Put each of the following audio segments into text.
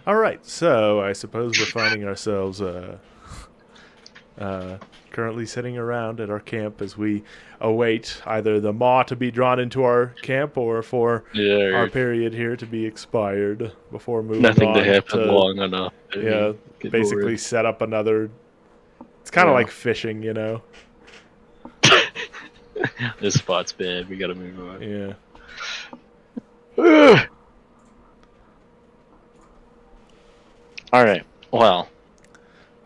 All right, so I suppose we're finding ourselves currently sitting around at our camp as we await either the maw to be drawn into our camp or for our Yeah, period here to be expired before moving nothing to on happen to, long enough. yeah, Get basically bored. set up another. It's kind of Yeah. like fishing, you know? This spot's bad. We gotta move on. Yeah. All right. Well,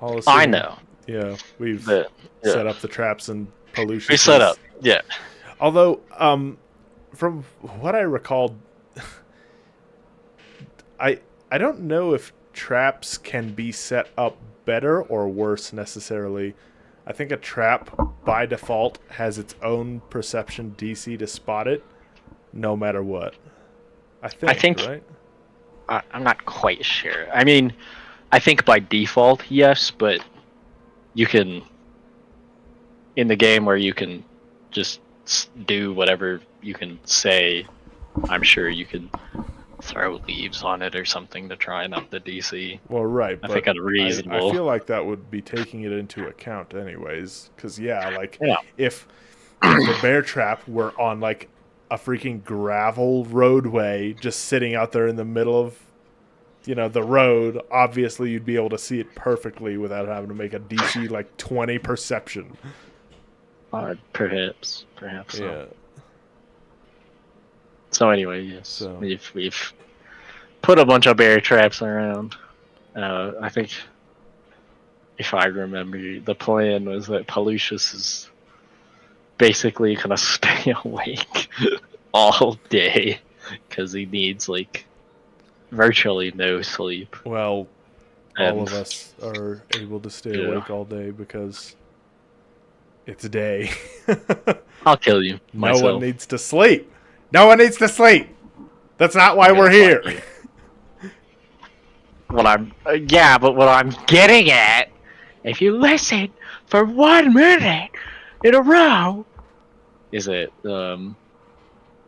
All I assuming, know yeah, we've that. Yeah, set up the traps and we set Palucius. up. Yeah. Although, from what I recall, I I don't know if traps can be set up better or worse necessarily. I think a trap by default has its own perception DC to spot it, no matter what. I I think, think right? I'm not quite sure. I mean, I think by default, yes, but you can in the game where you can just do whatever you can say. I'm sure you could throw leaves on it or something to try and up the DC. Well, right, I but think that's I reasonable. feel like that would be taking it into account anyways. Because yeah, like Yeah. if the bear trap were on like a freaking gravel roadway, just sitting out there in the middle of the road, obviously you'd be able to see it perfectly without having to make a DC like 20 perception. Perhaps so. Yeah. So anyway, yes, So we've put a bunch of bear traps around. I think if I remember, the plan was that Palucius is basically gonna stay awake all day because he needs like virtually no sleep. well, all And of us are able to stay yeah, awake all day because it's day. I'll kill you No one myself. needs to sleep. No one needs to sleep. That's not why I'm we're gonna find here. you. What I'm yeah, but what I'm getting at, if you listen for 1 minute in a row, is that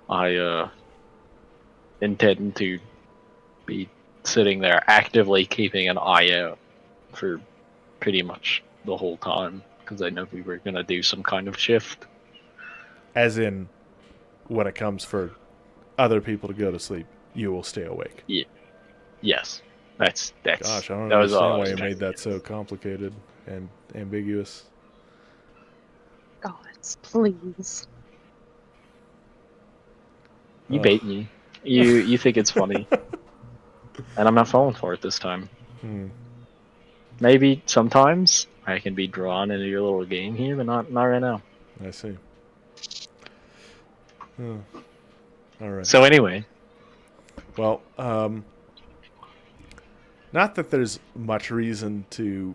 I intend to be sitting there actively keeping an eye out for pretty much the whole time because I know we were gonna do some kind of shift. As in, when it comes for other people to go to sleep, you will stay awake. Yeah, yes, that's Gosh, I don't that was all understand I why was you trying made to that get. so complicated and ambiguous. Gods, please. You Ugh. bait me. You think it's funny, and I'm not falling for it this time. Hmm. Maybe sometimes I can be drawn into your little game here, but not right now. I see. Oh, all right. So anyway, Well, not that there's much reason to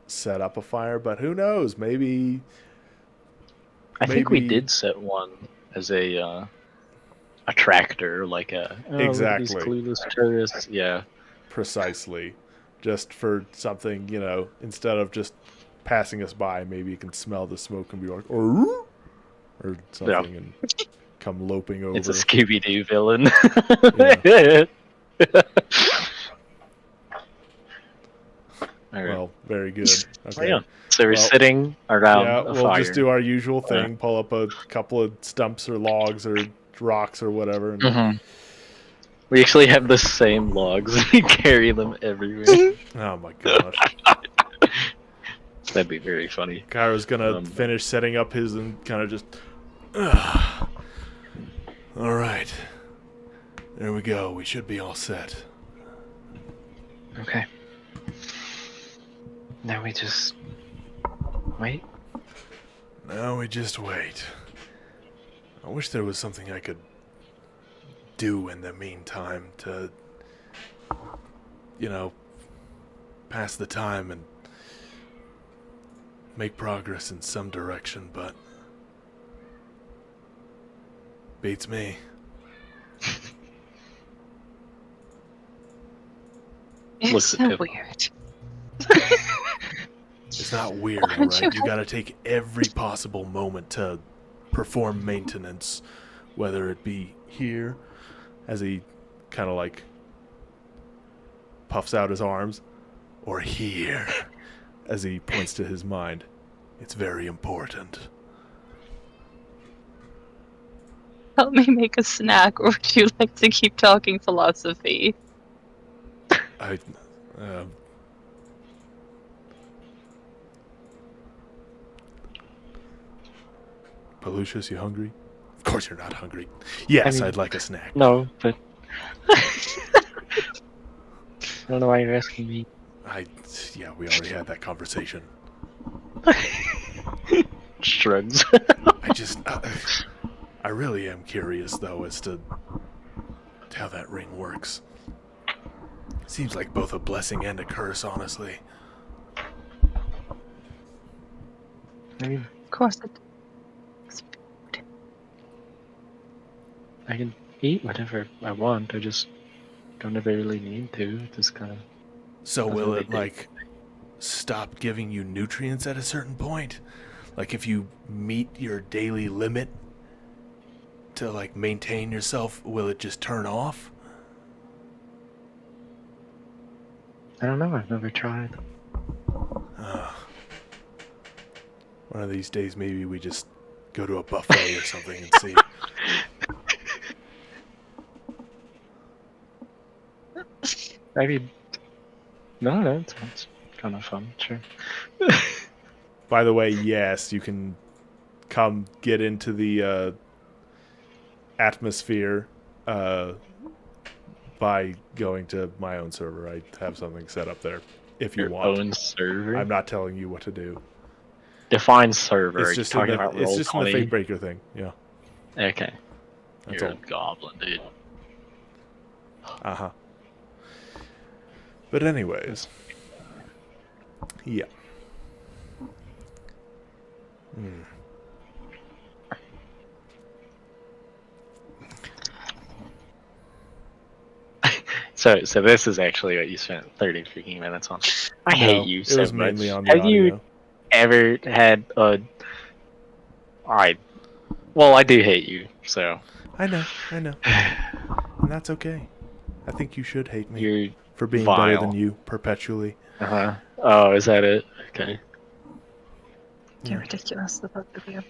set up a fire, but who knows? I think we Maybe did set one as a tractor, like oh look at these exactly, clueless tourists. Yeah, precisely, just for something, instead of just passing us by, maybe you can smell the smoke and be like, or yeah. something, and come loping It's a over. Scooby Doo villain. Yeah. All right. Well, very good. Oh, Okay. yeah. So we're Well, sitting around yeah, a we'll just fire. do our usual Uh, thing: pull up a couple of stumps or logs or rocks or whatever, and mhm. We actually have the same logs. We carry them everywhere. oh my gosh. That'd be very funny. Kyra's gonna Um, finish setting up his and kind of just. All right, there we go. We should be all set. okay. Now we just wait. Now we just wait. I wish there was something I could do in the meantime to, you know, pass the time and make progress in some direction, but beats me. It's Looks at so Pip. weird. It's not weird, Aren't you alright? You gotta take every possible moment to perform maintenance, whether it be here, as he kind of like puffs out his arms. Or here, as he points to his mind. It's very important. Help me make a snack, or would you like to keep talking philosophy? I, Pelucius, you hungry? Of course you're not hungry. Yes, I mean, I'd like a snack. No, but I don't know why you're asking me. Yeah, we already had that conversation. Shrugs. I really am curious, though, as to how that ring works. Seems like both a blessing and a curse, honestly. I mean, Of course it does. I can eat whatever I want. I just don't ever really need to. Just kind of. So Doesn't will really it, like, stop giving you nutrients at a certain point? Like, if you meet your daily limit to, like, maintain yourself, will it just turn off? I don't know. I've never tried. One of these days, maybe we just go to a buffet or something and see. I mean, no, that sounds kind of fun. Sure. By the way, yes, you can come get into the atmosphere by going to my own server. I have something set up there if you Your want. own server. I'm not telling you what to do. Define server. It's Are you just in talking the, about it's roll just in the 20? Fate Breaker thing. Yeah, Okay. that's You're all. a goblin, dude. Uh-huh. But anyways. Yeah. So this is actually what you spent 30 freaking minutes on. I hate you so It was much. mainly on the Have audio. you ever had a... Well, I do hate you, so... I know. And that's okay. I think you should hate me You're for being vile. better than you perpetually. Uh-huh. Oh, is that it? Okay. You're ridiculous, the both of you.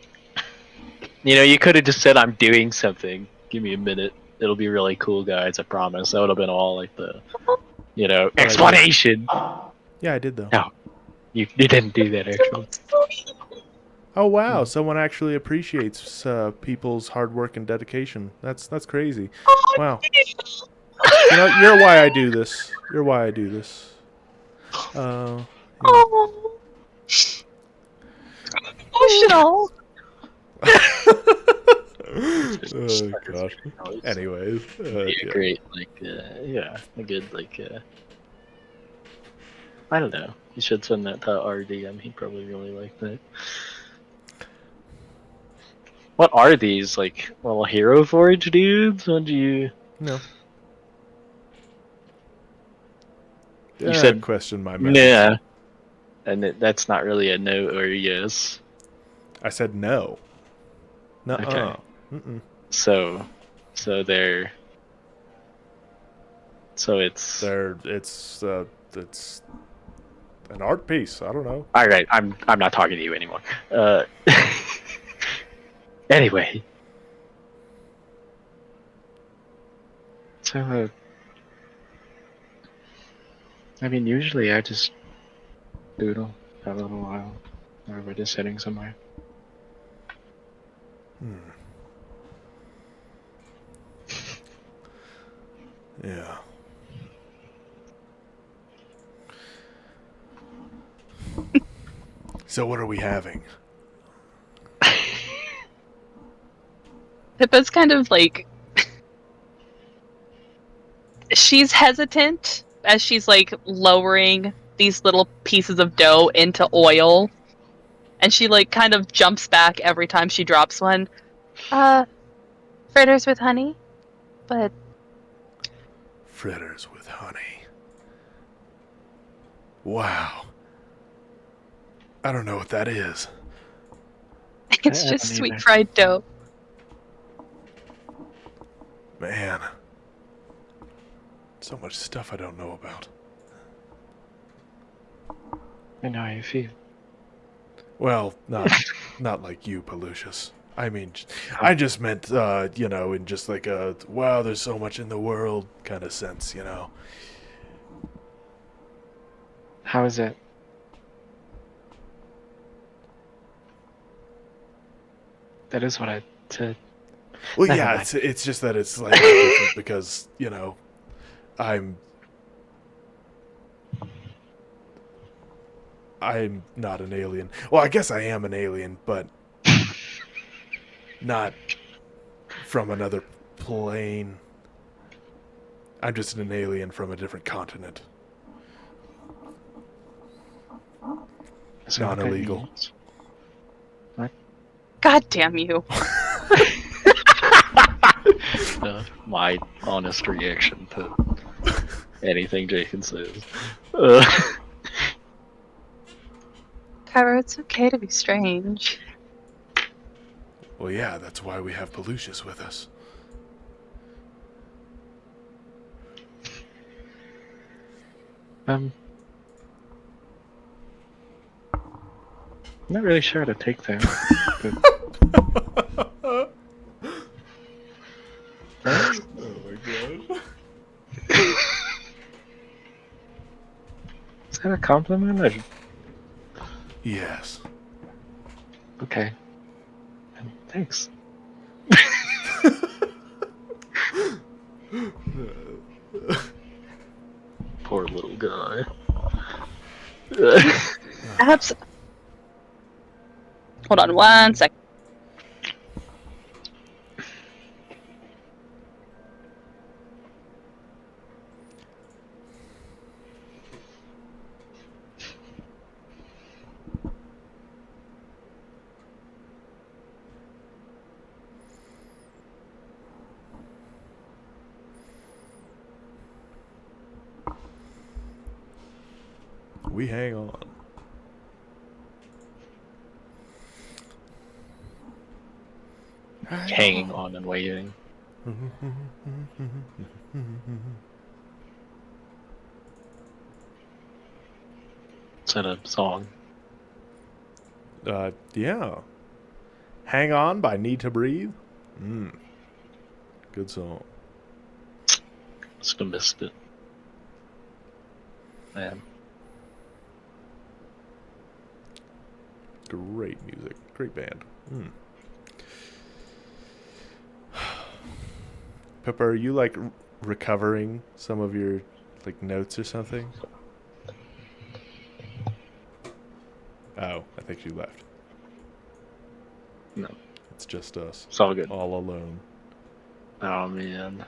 You know, you could have just said, I'm doing something. Give me a minute. It'll be really cool, guys, I promise. That would have been all, like, the... You know, But I did. explanation! Yeah, I did though. No. You didn't do that, actually. Oh wow, someone actually appreciates people's hard work and dedication. That's crazy. Wow. You know, you're why I do this. You're why I do this. Yeah. Oh, emotional. Oh gosh. Anyways, Be a great, like, a good, like, I don't know. You should send that to RDM. He'd probably really like that. What are these, like, little hero forge dudes? What do you... No. You said question my message. yeah, and that's not really a no or a yes. I said no. Nuh-uh. Okay. Mm-mm. So they're... So it's It's an art piece. I don't know. all right. I'm not talking to you anymore. Anyway, so I mean, usually I just doodle for a little while, or we're just sitting somewhere. Yeah. So what are we having? Pippa's kind of like... she's hesitant as she's like lowering these little pieces of dough into oil. And she like kind of jumps back every time she drops one. Fritters with honey? But Fritters with honey. Wow. I don't know what that is. it's I just don't sweet either. fried dough. Man. So much stuff I don't know about. I know how you feel. Well, not like you, Pelucius. I mean, I just meant, in just like a, wow, there's so much in the world kind of sense, How is it? That is what I said. Well, Never yeah, mind. it's just that it's slightly different because, I'm not an alien. Well, I guess I am an alien, but not from another plane. I'm just an alien from a different continent. Is that what that Non-illegal. means? What? God damn you. My honest reaction to anything Jacob says. Kyra, it's okay to be strange. Well, yeah, that's why we have Pelucius with us. I'm not really sure how to take that. Oh my god. Is that a compliment? Yes. Okay. Thanks. Poor little guy. Abs. Hold on 1 sec. We hang on. Hanging on and waiting. Is that a song? Yeah. Hang On by Need to Breathe. Good song. Must have missed it. Man. Great music. Great band. Pippa, are you like recovering some of your like notes or something? Oh, I think she left. No. It's just us. It's all good. All alone. Oh man.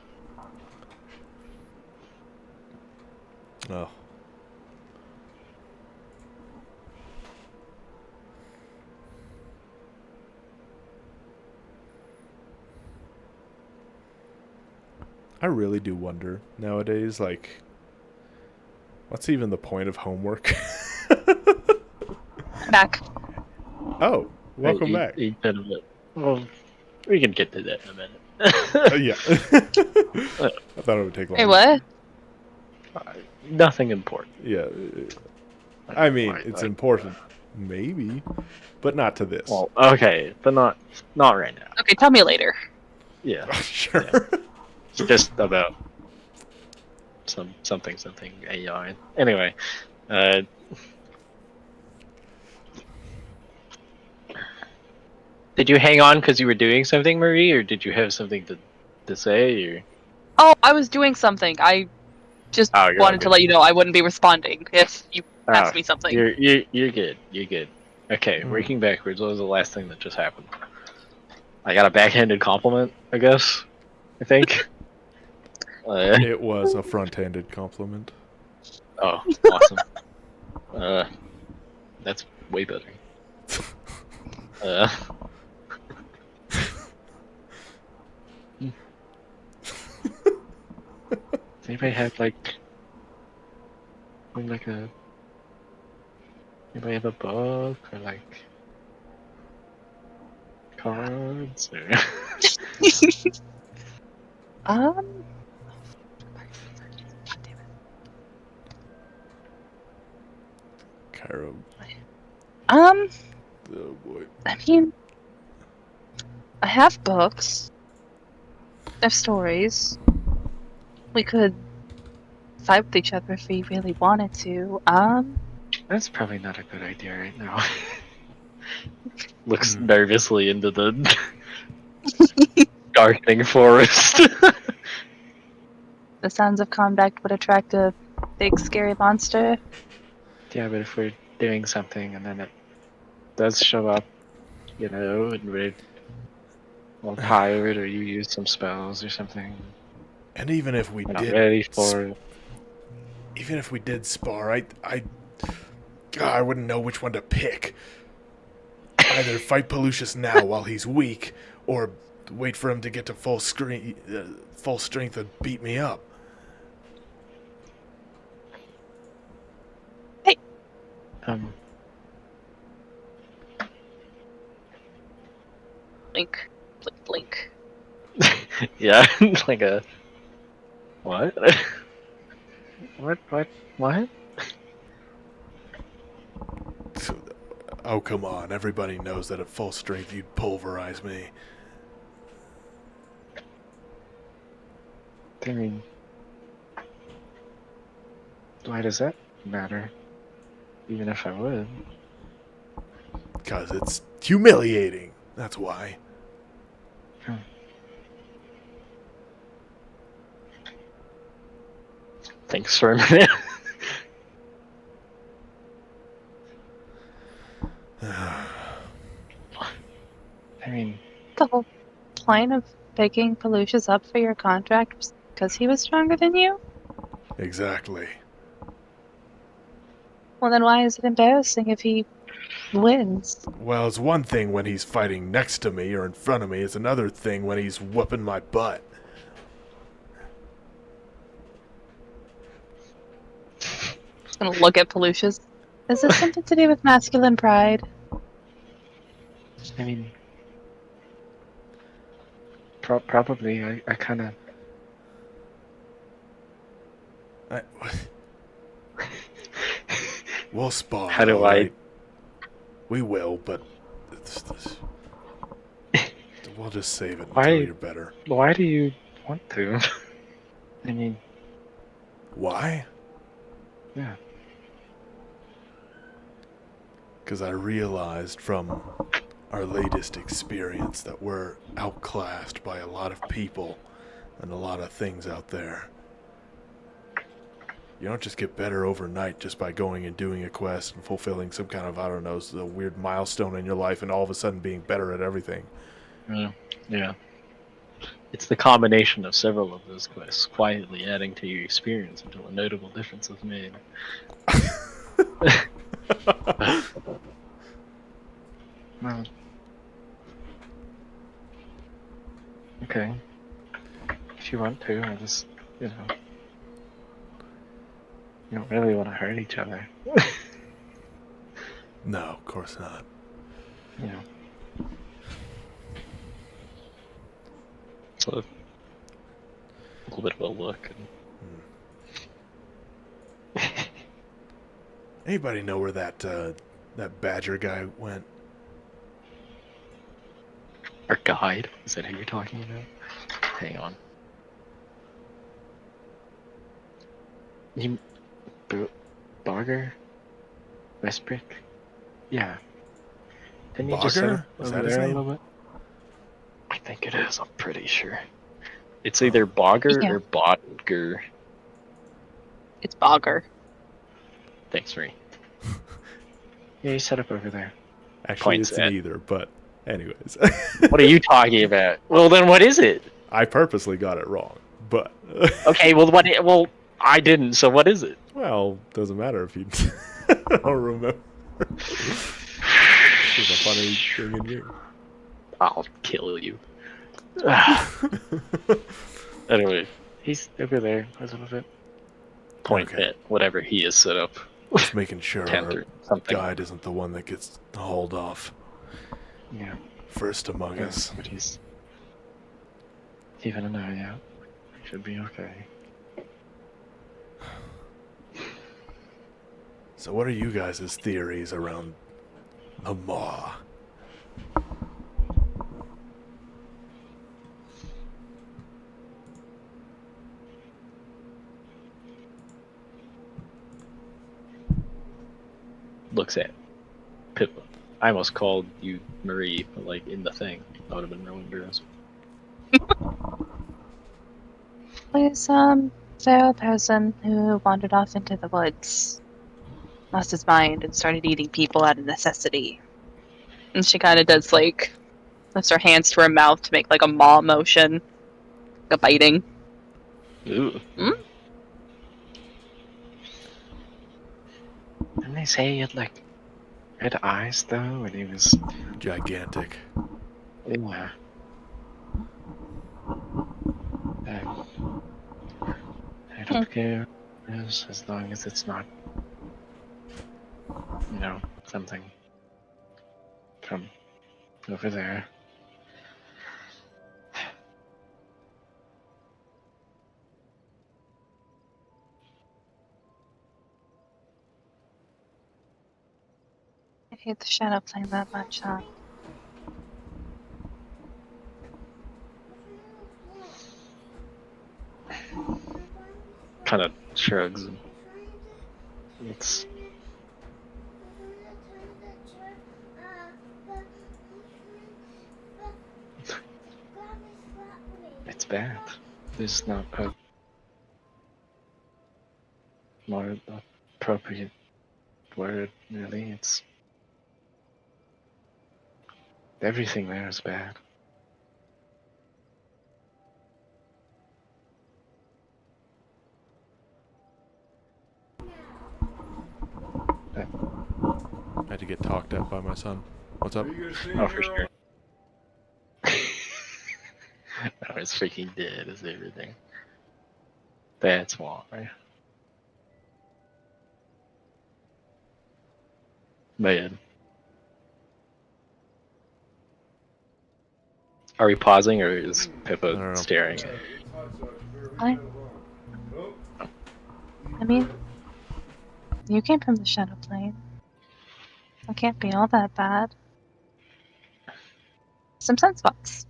Oh. I really do wonder nowadays, like, what's even the point of homework? Back. Oh, welcome back. Well, we can get to that in a minute. Yeah. I thought it would take long. Hey, what? Nothing important. Yeah. I mean, it's important, maybe, but not to this. Well, okay, but not right now. Okay, tell me later. Yeah. Sure. Yeah. It's just about something AI. Anyway, did you hang on because you were doing something, Marie, or did you have something to say? Or Oh, I was doing something. I just wanted to let you know I wouldn't be responding if you asked me something. You're good. You're good. Okay, working backwards. What was the last thing that just happened? I got a backhanded compliment, I guess. I think. It was a front-handed compliment. Oh, awesome. That's way better. Does anybody have anybody have a book or like cards or? God damn it. Cairo. Um, Oh boy. I mean, I have books. I have stories. We could fight with each other if we really wanted to. That's probably not a good idea right now. Looks Hmm. nervously into the darkening forest. The sounds of combat would attract a big scary monster. Yeah, but if we're doing something and then it does show up, and we're all tired or you use some spells or something, And even if we we're not did, ready for it. even if we did spar, God, I wouldn't know which one to pick. Either fight Pelusius now while he's weak, or wait for him to get to full strength and beat me up. Um, Blink, blink, blink. yeah, like a what? What? Oh, come on. Everybody knows that at full strength you'd pulverize me. I mean, why does that matter? Even if I would. Because it's humiliating. That's why. Thanks for a minute. I mean, The whole point of picking Pelusius up for your contract was because he was stronger than you? Exactly. Well, then why is it embarrassing if he wins? Well, it's one thing when he's fighting next to me or in front of me. It's another thing when he's whooping my butt. Just gonna look at Pelusius. Is this something to do with masculine pride? I mean, probably. I kind of. We'll spar, How do all I? right? We will, but we'll just save it until you're better. Why do you want to? I mean, Why? yeah. Because I realized from our latest experience that we're outclassed by a lot of people and a lot of things out there. You don't just get better overnight just by going and doing a quest and fulfilling some kind of, I don't know, a weird milestone in your life and all of a sudden being better at everything. Yeah. It's the combination of several of those quests quietly adding to your experience until a notable difference is made. Well, okay. If you want to, I just, you don't really want to hurt each other. No, of course not. So a little bit of a look. Anybody know where that badger guy went? Our guide? Is that who you're talking about? Hang on. You... Bogger? Westbrick? Yeah. Didn't you just set up Bogger? Is over that his there a name? little bit? I think it is, I'm pretty sure. It's either Bogger or Bodger. It's Bogger. Thanks, Marie. Yeah, you set up over there. Actually, Points it's at... neither, but anyways. What are you talking about? Well, then what is it? I purposely got it wrong, but... Okay, well, well, I didn't, so what is it? Well, doesn't matter if you don't remember. This is a funny thing in game. I'll kill you. Anyway, he's over there a little bit. Point at whatever he has set up. Just making sure our guide isn't the one that gets hauled off. Yeah. First among us. But he's even an eye out. Should be okay. So what are you guys' theories around the maw? Looks at Pippa. I almost called you Marie, but like in the thing, that would have been really embarrassing. Please, there a person who wandered off into the woods, lost his mind, and started eating people out of necessity. And she kind of does like lifts her hands to her mouth to make like a maw motion, like a biting. Ooh. Hmm? Didn't they say he had like red eyes though, and he was Gigantic. yeah. I don't care as long as it's not, something from over there. I hate the shadow plane that much, huh? Kind of shrugs. And it's it's bad. There's not a more appropriate word, really. It's everything there is bad. But, I had to get talked at by my son. What's up? oh, for sure. I was freaking dead as everything. That's why. Man. Are we pausing or is Pippa know. staring? I mean, you came from the shadow plane. It can't be all that bad. Some sunspots.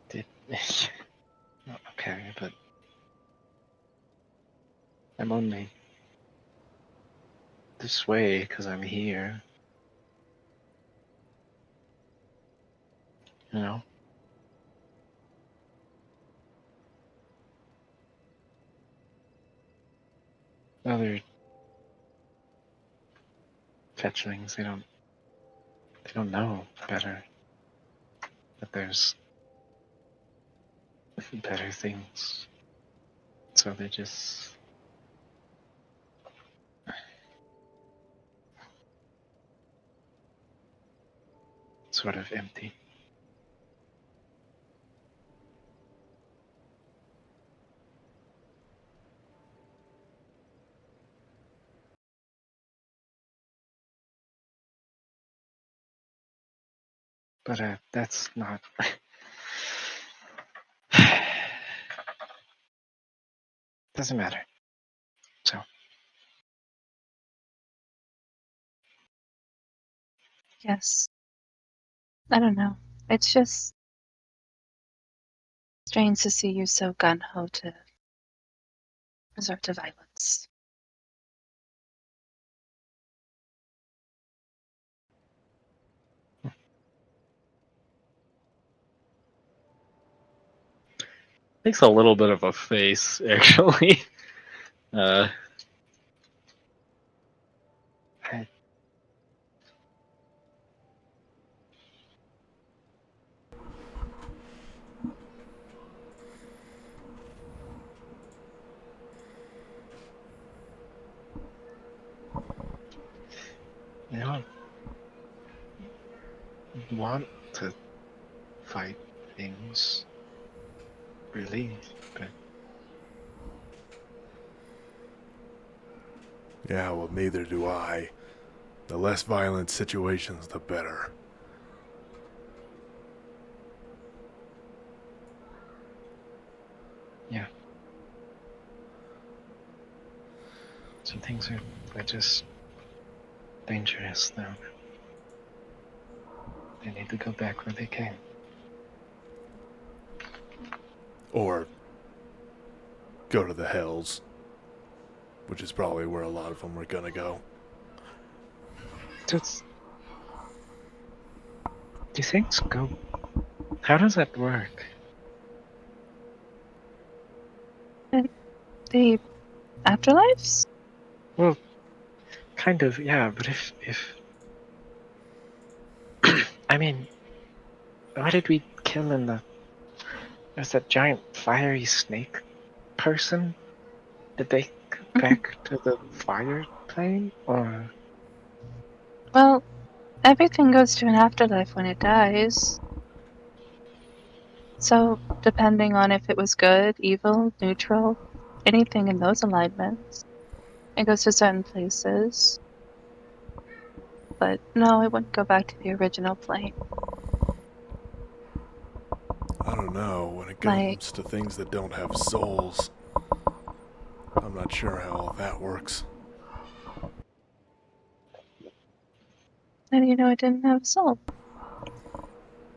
Did okay, but I'm only this way because I'm here. You know? Other fetchlings, they don't know better. That there's better things. So they're just sort of empty. But that's not. Doesn't matter. So, Yes. I don't know. It's just strange to see you so gung-ho to resort to violence. makes a little bit of a face, actually. Uh, I, I don't want to fight things, really, but Yeah, well, neither do I. The less violent situations, the better. Some things are just dangerous now. They need to go back where they came. Or go to the hells, which is probably where a lot of them are gonna go. Do things go? How does that work? The afterlives? Well, kind of, yeah. But if I mean, why did we kill in the? There's that giant fiery snake person. Did they go back to the fire plane, or? Well, everything goes to an afterlife when it dies. So, depending on if it was good, evil, neutral, anything in those alignments, it goes to certain places. But no, it wouldn't go back to the original plane. I don't know, when it Like, comes to things that don't have souls, I'm not sure how all that works. how do you know it didn't have a soul?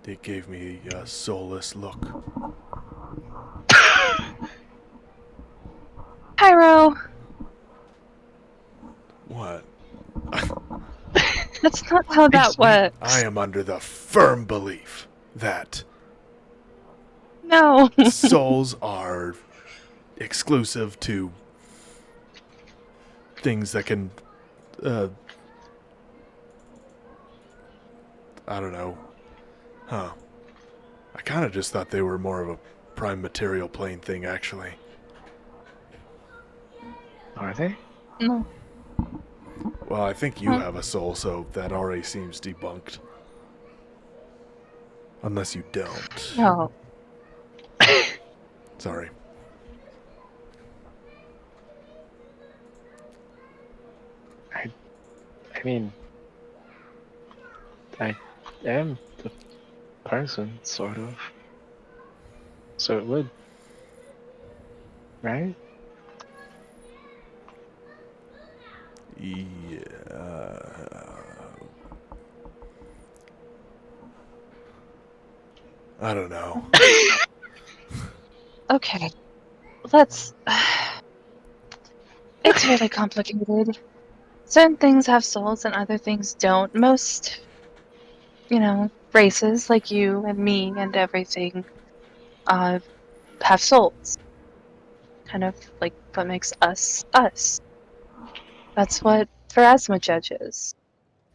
It gave me a soulless look. Pyro! What? That's not how that works. I am under the firm belief that No. souls are exclusive to things that can, I don't know. Huh. I kind of just thought they were more of a prime material plane thing, actually. Are they? No. Well, I think you have a soul, so that already seems debunked. Unless you don't. No. Sorry. I mean, I am the person, sort of. So it would, right? Yeah. I don't know. Okay. Let's. It's really complicated. Certain things have souls and other things don't. Most, races like you and me and everything uh, have souls. Kind of like what makes us us. That's what Pharasma judges.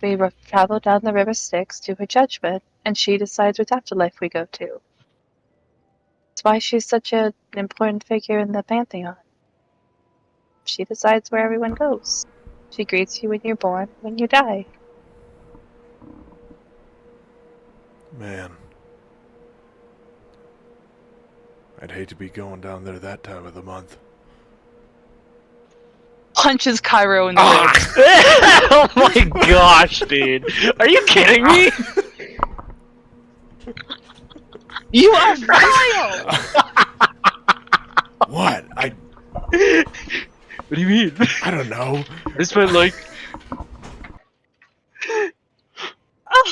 We travel down the river Styx to her judgment, and she decides which afterlife we go to. That's why she's such an important figure in the pantheon. She decides where everyone goes. She greets you when you're born, when you die. Man. I'd hate to be going down there that time of the month. Punches Cairo in the ribs. Oh my gosh, dude. Are you kidding me? You are vile! What? What do you mean? I don't know. I just went like.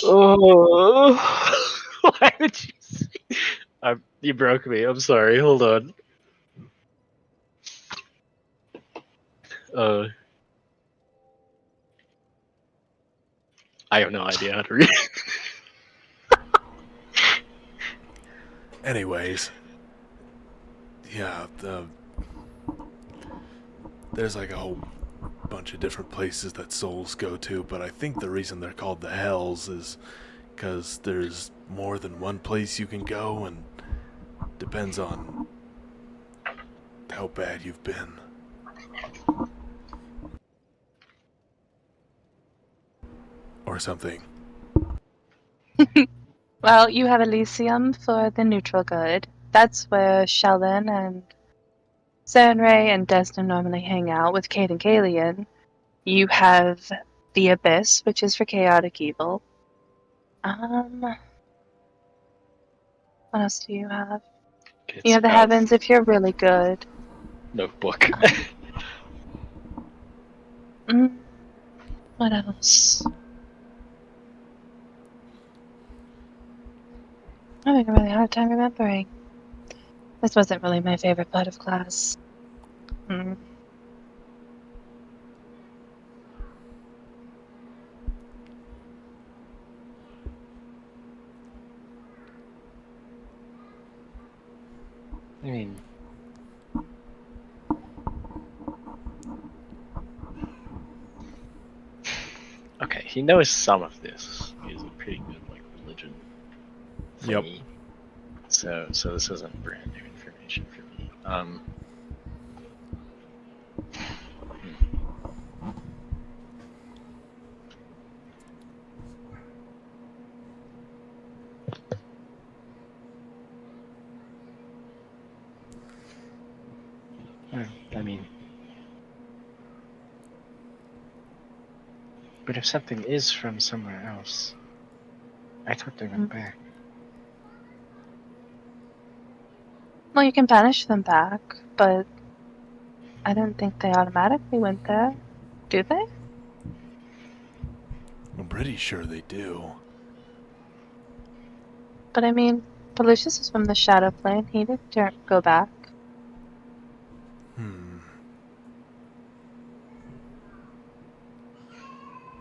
Oh. Why would you say? You broke me. I'm sorry. Hold on. I have no idea how to read. Anyways. Yeah, there's like a whole bunch of different places that souls go to, but I think the reason they're called the hells is because there's more than one place you can go, and depends on how bad you've been. Or something. Well, you have Elysium for the neutral good. That's where Shellen and Zanray and Desna normally hang out with Kate and Kalian. You have the Abyss, which is for chaotic evil. What else do you have? You have the Heavens if you're really good. Notebook. Mm, what else? I'm having a really hard time remembering. This wasn't really my favorite part of class. Mm. I mean, okay, he knows some of this. He has a pretty good like religion Yep. thingy. So this isn't brand new information for me. I mean, but if something is from somewhere else, I thought they went back. Well, you can banish them back, but I don't think they automatically went there. Do they? I'm pretty sure they do. But I mean, Lucius is from the Shadow Plane. He didn't go back.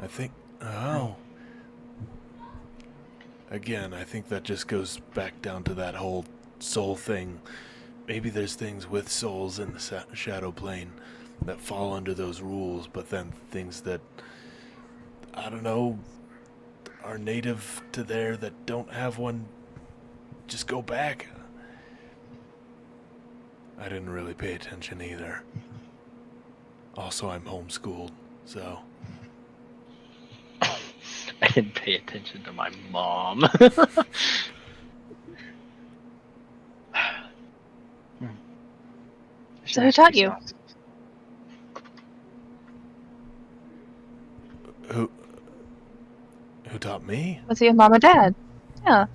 I think. Oh. Again, I think that just goes back down to that whole soul thing. Maybe there's things with souls in the shadow plane that fall under those rules, but then things that, I don't know, are native to there that don't have one just go back. I didn't really pay attention either. Also, I'm homeschooled, so. I didn't pay attention to my mom. So who taught you? Who taught me? Was it your mom or dad? Yeah.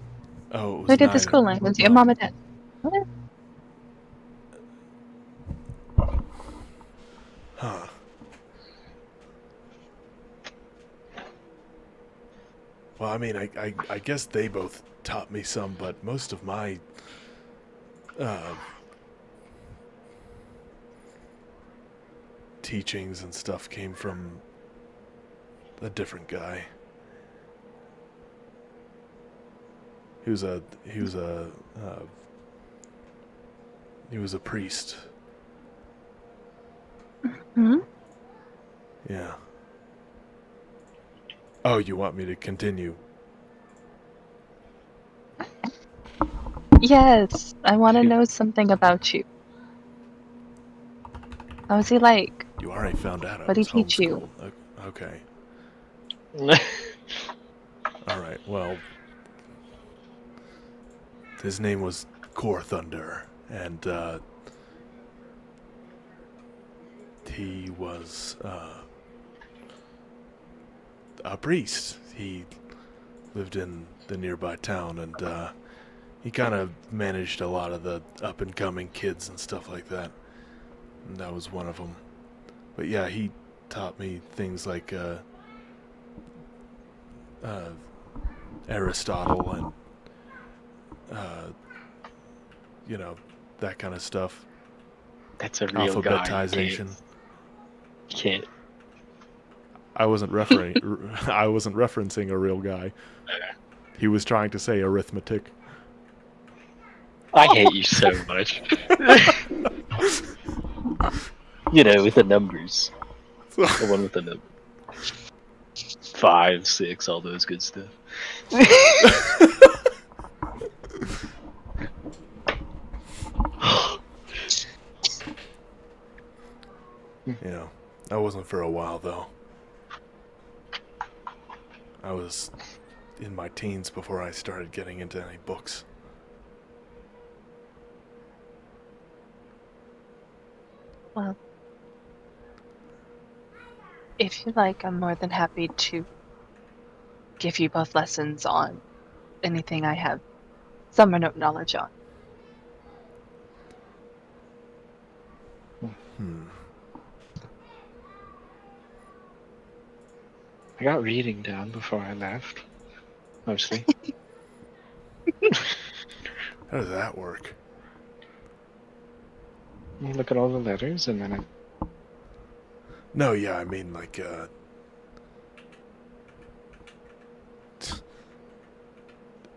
Oh, it was Who did the neither. schooling? Was it your Well, mom or dad? Okay. Huh. Well, I mean, I guess they both taught me some, but most of my teachings and stuff came from a different guy. He was a priest. Hmm? Yeah. Oh, you want me to continue? Yes, I want to know something about you. How was he like? You already found out I What did was he teach you? homeschooled. Okay. All right. Well, his name was Core Thunder, and he was a priest. He lived in the nearby town, and he kind of managed a lot of the up-and-coming kids and stuff like that. And that was one of them. But yeah, he taught me things like Aristotle and that kind of stuff. That's a real guy. Alphabetization. You can't. I wasn't referencing a real guy. He was trying to say arithmetic. I hate you so much. With the numbers. The one with the number. 5, 6, all those good stuff. That wasn't for a while, though. I was in my teens before I started getting into any books. Well, if you like, I'm more than happy to give you both lessons on anything I have some or no knowledge on. I got reading down before I left, mostly. How does that work? You look at all the letters, and then No, yeah, I mean, like,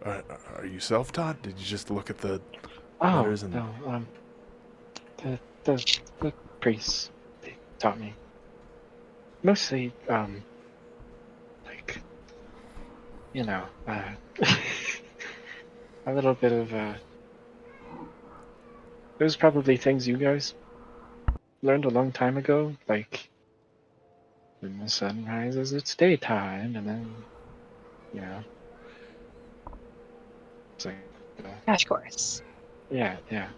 are you self-taught? Did you just look at the letters and... no, the priests, they taught me. Mostly, like, you know, a little bit of, there's probably things you guys learned a long time ago, like, when the sun rises, it's daytime, and then, you know, it's like, Crash course. yeah, yeah.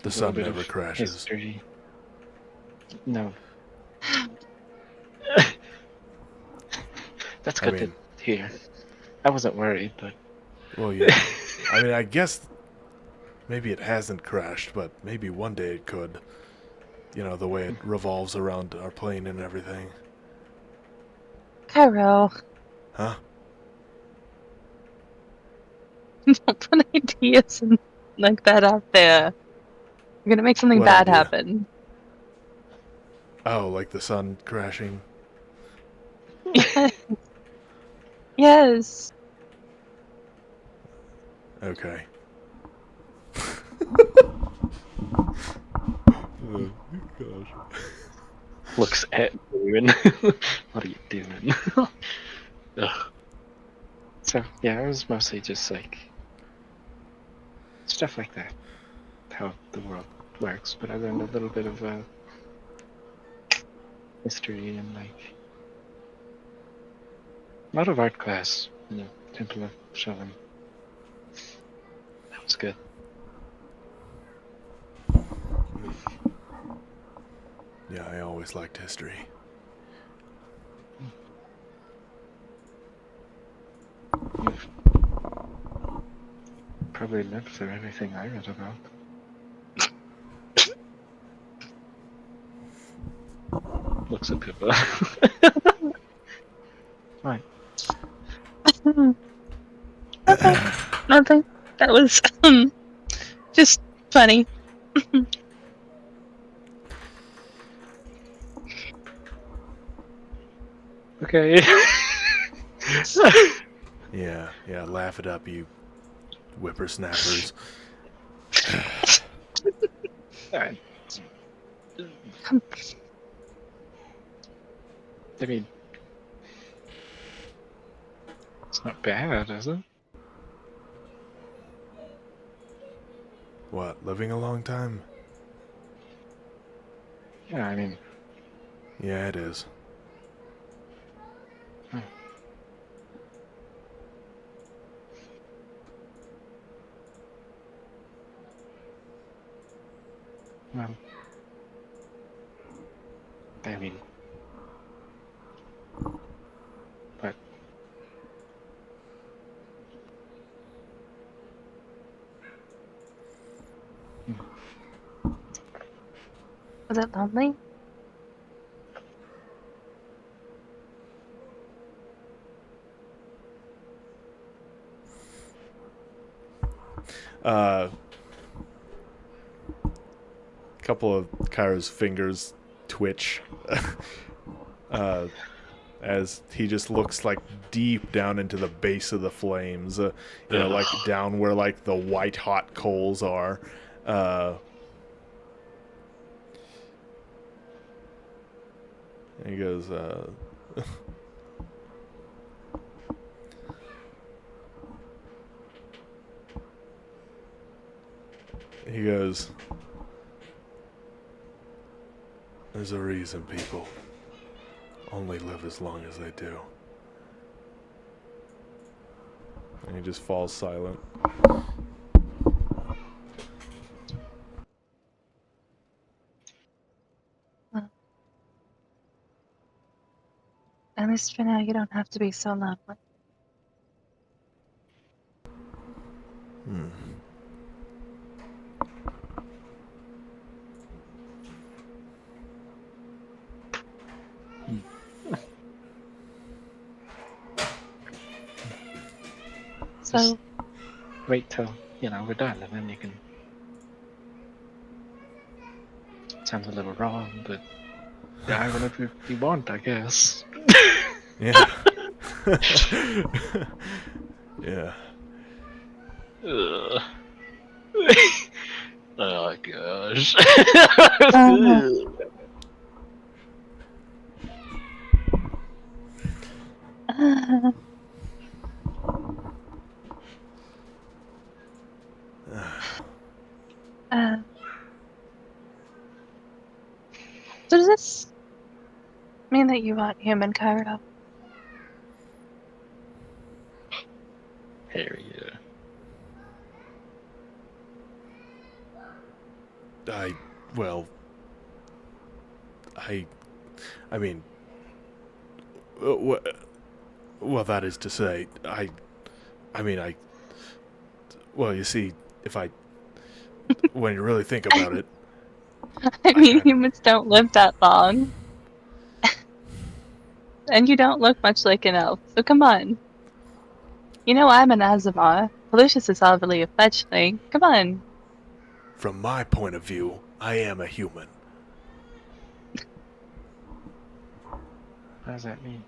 The A little sun bit never of crashes. history. No. That's I good to mean, hear. I wasn't worried, but well, yeah. I mean, I guess maybe it hasn't crashed, but maybe one day it could. You know, the way it revolves around our plane and everything. Cairo, Huh? don't put ideas like that out there. You're gonna make something What bad idea? happen. Oh, like the sun crashing? Yes. Yes. Okay. Gosh. looks at you and what are you doing? Ugh. So yeah, it was mostly just like stuff like that, how the world works. But I learned a little bit of history and like a lot of art class in the Temple of Shalom. That was good. Yeah, I always liked history. You've probably lived through everything I read about. Looks at Pippa. Right. Nothing. Nothing. That was just funny. Okay. Yeah, laugh it up, you whippersnappers. Alright. Come- I mean, it's not bad, is it? What, living a long time? Yeah, I mean, Yeah, it is. well, I mean, but Was it lonely? A couple of Kyra's fingers twitch as he just looks like deep down into the base of the flames, you know, like down where like the white hot coals are. And he goes, he goes, there's a reason people only live as long as they do. And he just falls silent. Well, at least for now, you don't have to be so lonely. Hmm. So, wait till, we're done, and then you can... Sounds a little wrong, but die whenever you want, I guess. Yeah. Yeah. Ugh. Oh gosh. uh, uh, so does this mean that you want human Cairo? Harry, yeah. Well, I mean, well, that is to say, I mean, well, you see, when you really think about it, I mean, kinda- humans don't live that long. And you don't look much like an elf, so come on. You know I'm an Azamar. Lucius is obviously a fetchling. Come on. from my point of view, I am a human. What does that mean?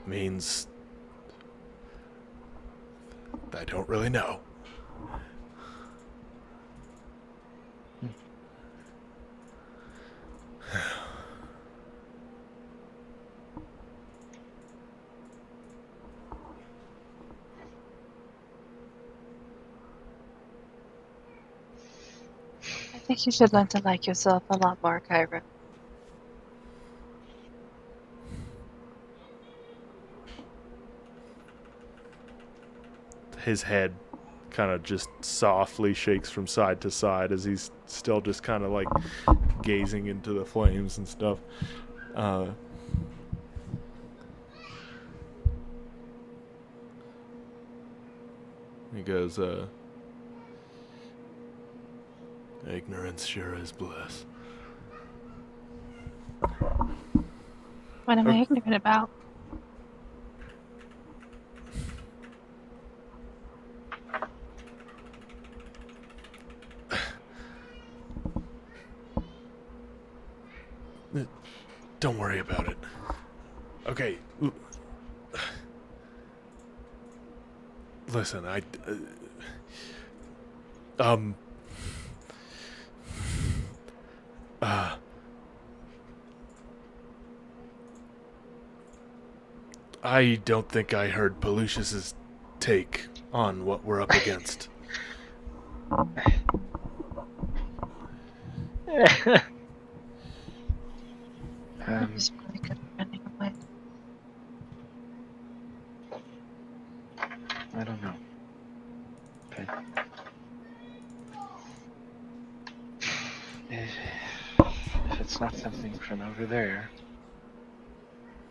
Means I don't really know. I think you should learn to like yourself a lot more, Cairo. His head kind of just softly shakes from side to side as he's still just kind of like gazing into the flames and stuff. He goes, ignorance sure is bliss. What am I ignorant about? Don't worry about it. Okay. Listen, I don't think I heard Pelusius's take on what we're up against. I'm just really good at running away. I don't know. Okay. If it's not something from over there,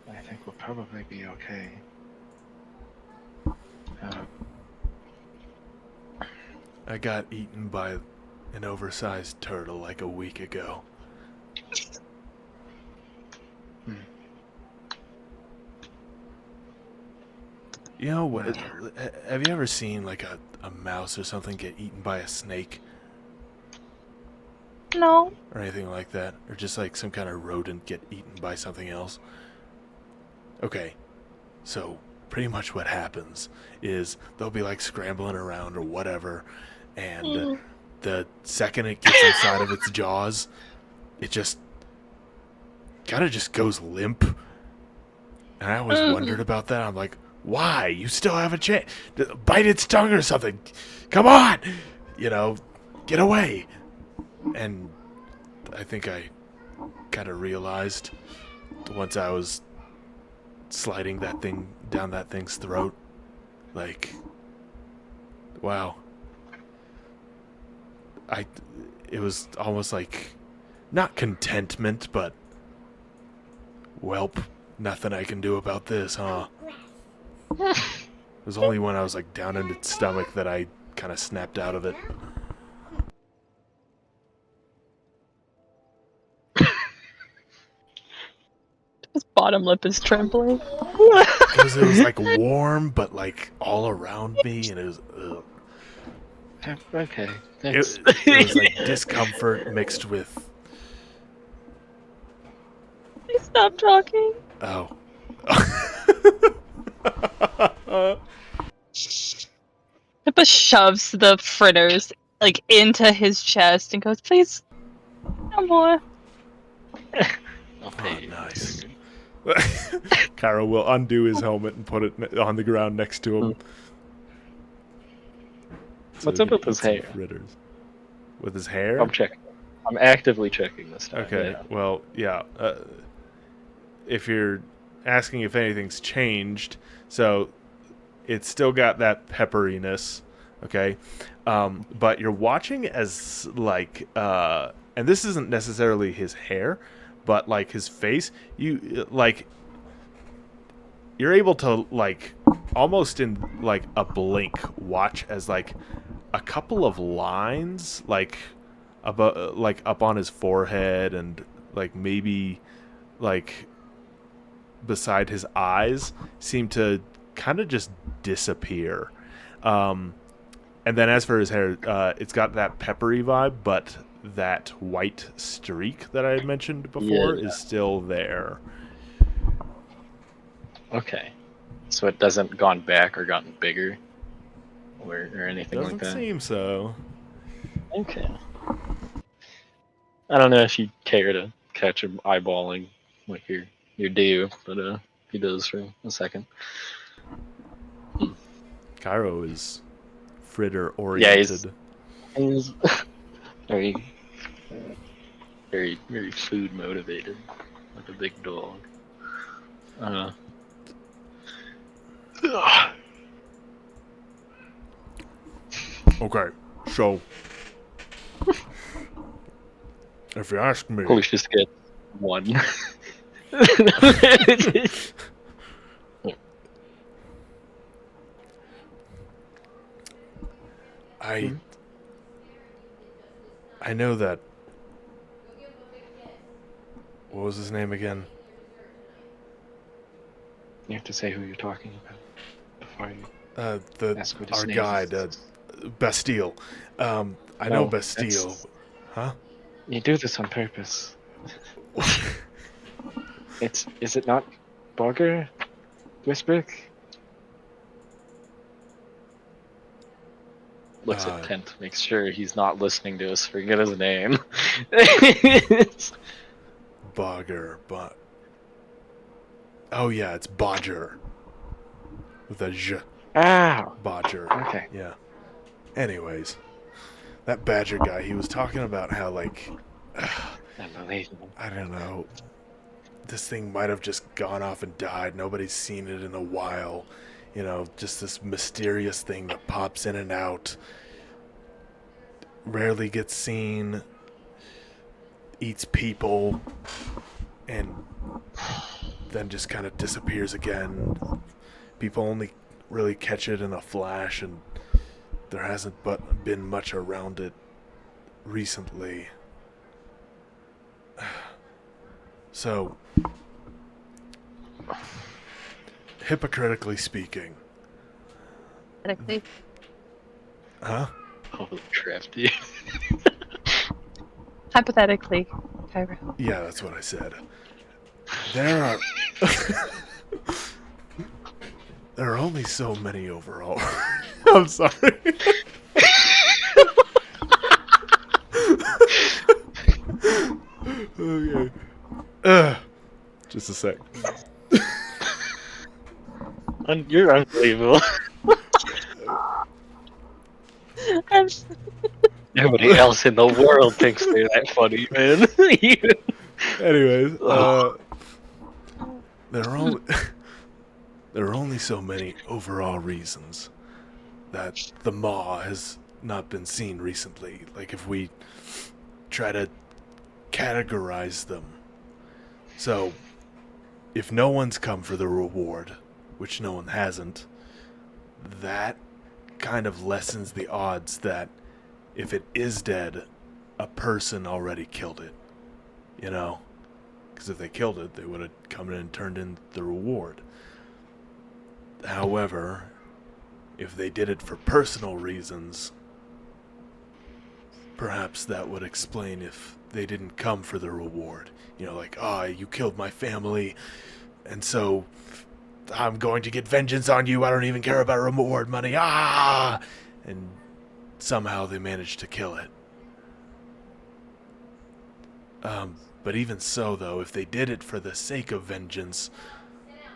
I think we'll probably be okay. I got eaten by an oversized turtle like a week ago. You know what? Have you ever seen like a mouse or something get eaten by a snake? No. Or anything like that? Or just like some kind of rodent get eaten by something else? Okay, so pretty much what happens is they'll be like scrambling around or whatever, and the second it gets inside of its jaws, it just kind of just goes limp. And I always wondered about that. I'm like, why? You still have a chance. Bite its tongue or something. Come on! You know, get away. And I think I kind of realized once I was sliding that thing down that thing's throat, like, wow. It was almost like, not contentment, but, welp, nothing I can do about this, huh? It was only when I was like down in its stomach that I kind of snapped out of it. Just bottom lip is trembling. Because it was like warm, but like all around me, and it was. Okay, It, thanks. it was like discomfort mixed with. Please stop talking. Oh. Pippa shoves the fritters like into his chest and goes, "Please, no more." I'll pay you. Nice. Cairo will undo his helmet and put it on the ground next to him. What's he up can with his eat some hair? fritters. With his hair? I'm checking. I'm actively checking this time. Okay, Yeah. well, yeah. If you're asking if anything's changed, so it's still got that pepperiness, okay? But you're watching as, like, and this isn't necessarily his hair, but, like, his face, you're able to, like, almost in, like, a blink, watch as, like, a couple of lines, like up on his forehead and like maybe like beside his eyes seem to kind of just disappear. And then as for his hair, it's got that peppery vibe, but that white streak that I had mentioned before is still there. Okay. So it doesn't gone back or gotten bigger or anything like Doesn't that? seem so. Okay. I don't know if you care to catch him eyeballing like your due, but he does for a second. Cairo is fritter Yeah, oriented. he's very, very, very food motivated, like a big dog. Okay, so if you ask me, Polish just get one. I know that. What was his name again? You have to say who you're talking about before you ask what his Our name guide, is. Bastille. I know Bastille. Huh? You do this on purpose. Is it not Bogger? Whisbrick? Looks at Kent, makes sure he's not listening to us, forget his name. Bogger, but oh yeah, it's Bodger with a J. Ah, Bodger. okay. Yeah. Anyways, that Badger guy, he was talking about how like Unbelievable. I don't know. This thing might have just gone off and died. Nobody's seen it in a while. You know, just this mysterious thing that pops in and out. Rarely gets seen. Eats people. And then just kind of disappears again. People only really catch it in a flash, and there hasn't been much around it recently. So, hypocritically speaking. Hypothetically, Huh? Oh, crafty. hypothetically, Cairo. Yeah, that's what I said. There are... there are only so many overall. I'm sorry. Okay. Just a sec. You're unbelievable. Nobody else in the world thinks they're that funny, man. Anyways, there are only there are only so many overall reasons that the Maw has not been seen recently. Like if we try to categorize them. So, if no one's come for the reward, which no one hasn't, that kind of lessens the odds that if it is dead, a person already killed it. You know? Because if they killed it, they would have come in and turned in the reward. However, if they did it for personal reasons, perhaps that would explain if they didn't come for the reward. You know, like, you killed my family, and so I'm going to get vengeance on you. I don't even care about reward money. And somehow they managed to kill it. But even so, though, if they did it for the sake of vengeance,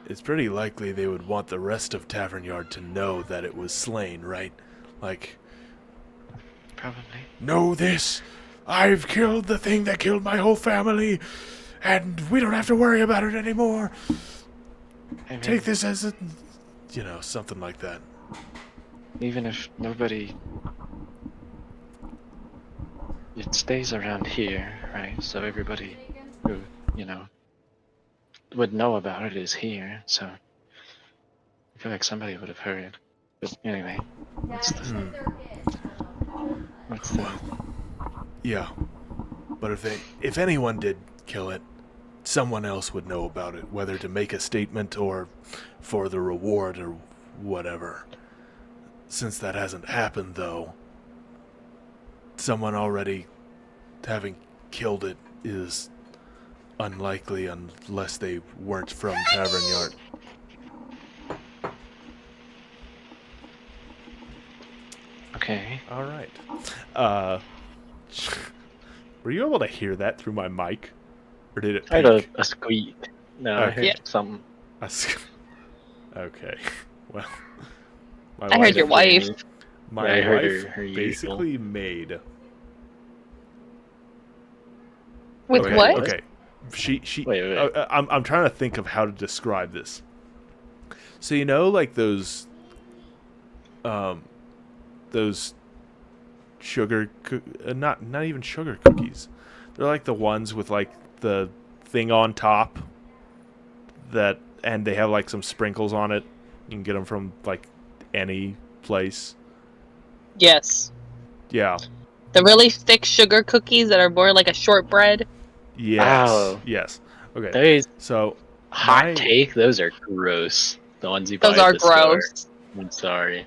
it's pretty likely they would want the rest of Tavern Yard to know that it was slain, right? Like, Probably. know this! I've killed the thing that killed my whole family, and we don't have to worry about it anymore. I mean, Take this as a... You know, something like that. even if nobody... It stays around here, right? So everybody who, would know about it is here, so... I feel like somebody would have heard. But anyway, what's the... Yeah. But if anyone did kill it, someone else would know about it, whether to make a statement or for the reward or whatever. Since that hasn't happened, though, someone already having killed it is unlikely unless they weren't from Tavern Yard. Okay. All right. Were you able to hear that through my mic? Or did it I had peak? a squeak. No, I Okay. heard something. Okay. Well, my I heard your wife. My Yeah, I heard wife her usual. basically made... With okay, what? Okay. She. Wait. I'm trying to think of how to describe this. So you know, like those sugar, not even sugar cookies. They're like the ones with like the thing on top. And they have like some sprinkles on it. You can get them from like any place. Yes. Yeah. The really thick sugar cookies that are more like a shortbread. Yes. Wow. Yes. Okay. Those So hot take, those are gross. The ones you buy Those at are the store. gross. I'm sorry.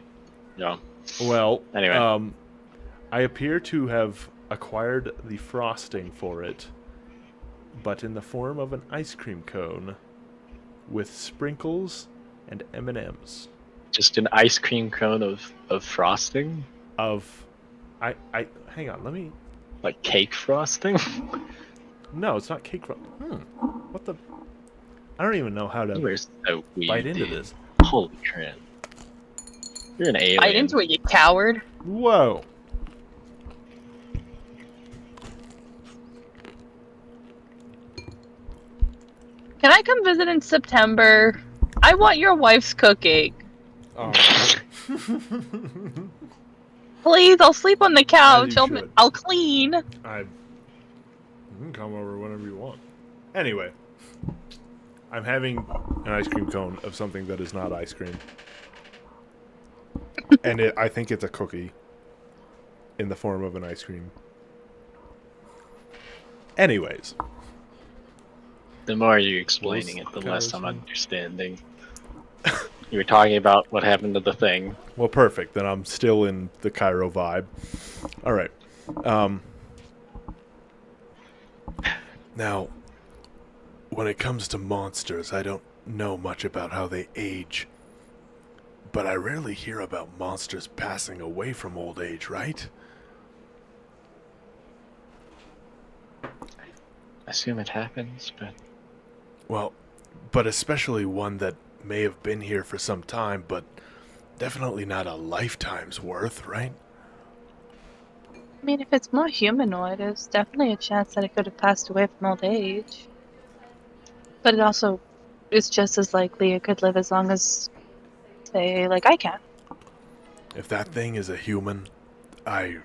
No. Well, Anyway. I appear to have acquired the frosting for it, but in the form of an ice cream cone with sprinkles and M&Ms. Just an ice cream cone of frosting? I hang on, let me... Like cake frosting? No, it's not cake frosting. What the... I don't even know how You to are so weird, bite into dude. this. Holy crap. You're an alien. Bite into it, you coward. Whoa. Can I come visit in September? I want your wife's cooking. Oh. Please, I'll sleep on the couch. you should. I'll clean. You can come over whenever you want. Anyway, I'm having an ice cream cone of something that is not ice cream. And I think it's a cookie in the form of an ice cream. Anyways. The more you're explaining it, the less I'm understanding. You were talking about what happened to the thing. Well, perfect. Then I'm still in the Cairo vibe. All right. Now, when it comes to monsters, I don't know much about how they age. But I rarely hear about monsters passing away from old age, right? I assume it happens, but... Well, but especially one that may have been here for some time, but definitely not a lifetime's worth, right? I mean, if it's more humanoid, there's definitely a chance that it could have passed away from old age. But it also is just as likely it could live as long as, say, like I can. If that thing is a human, I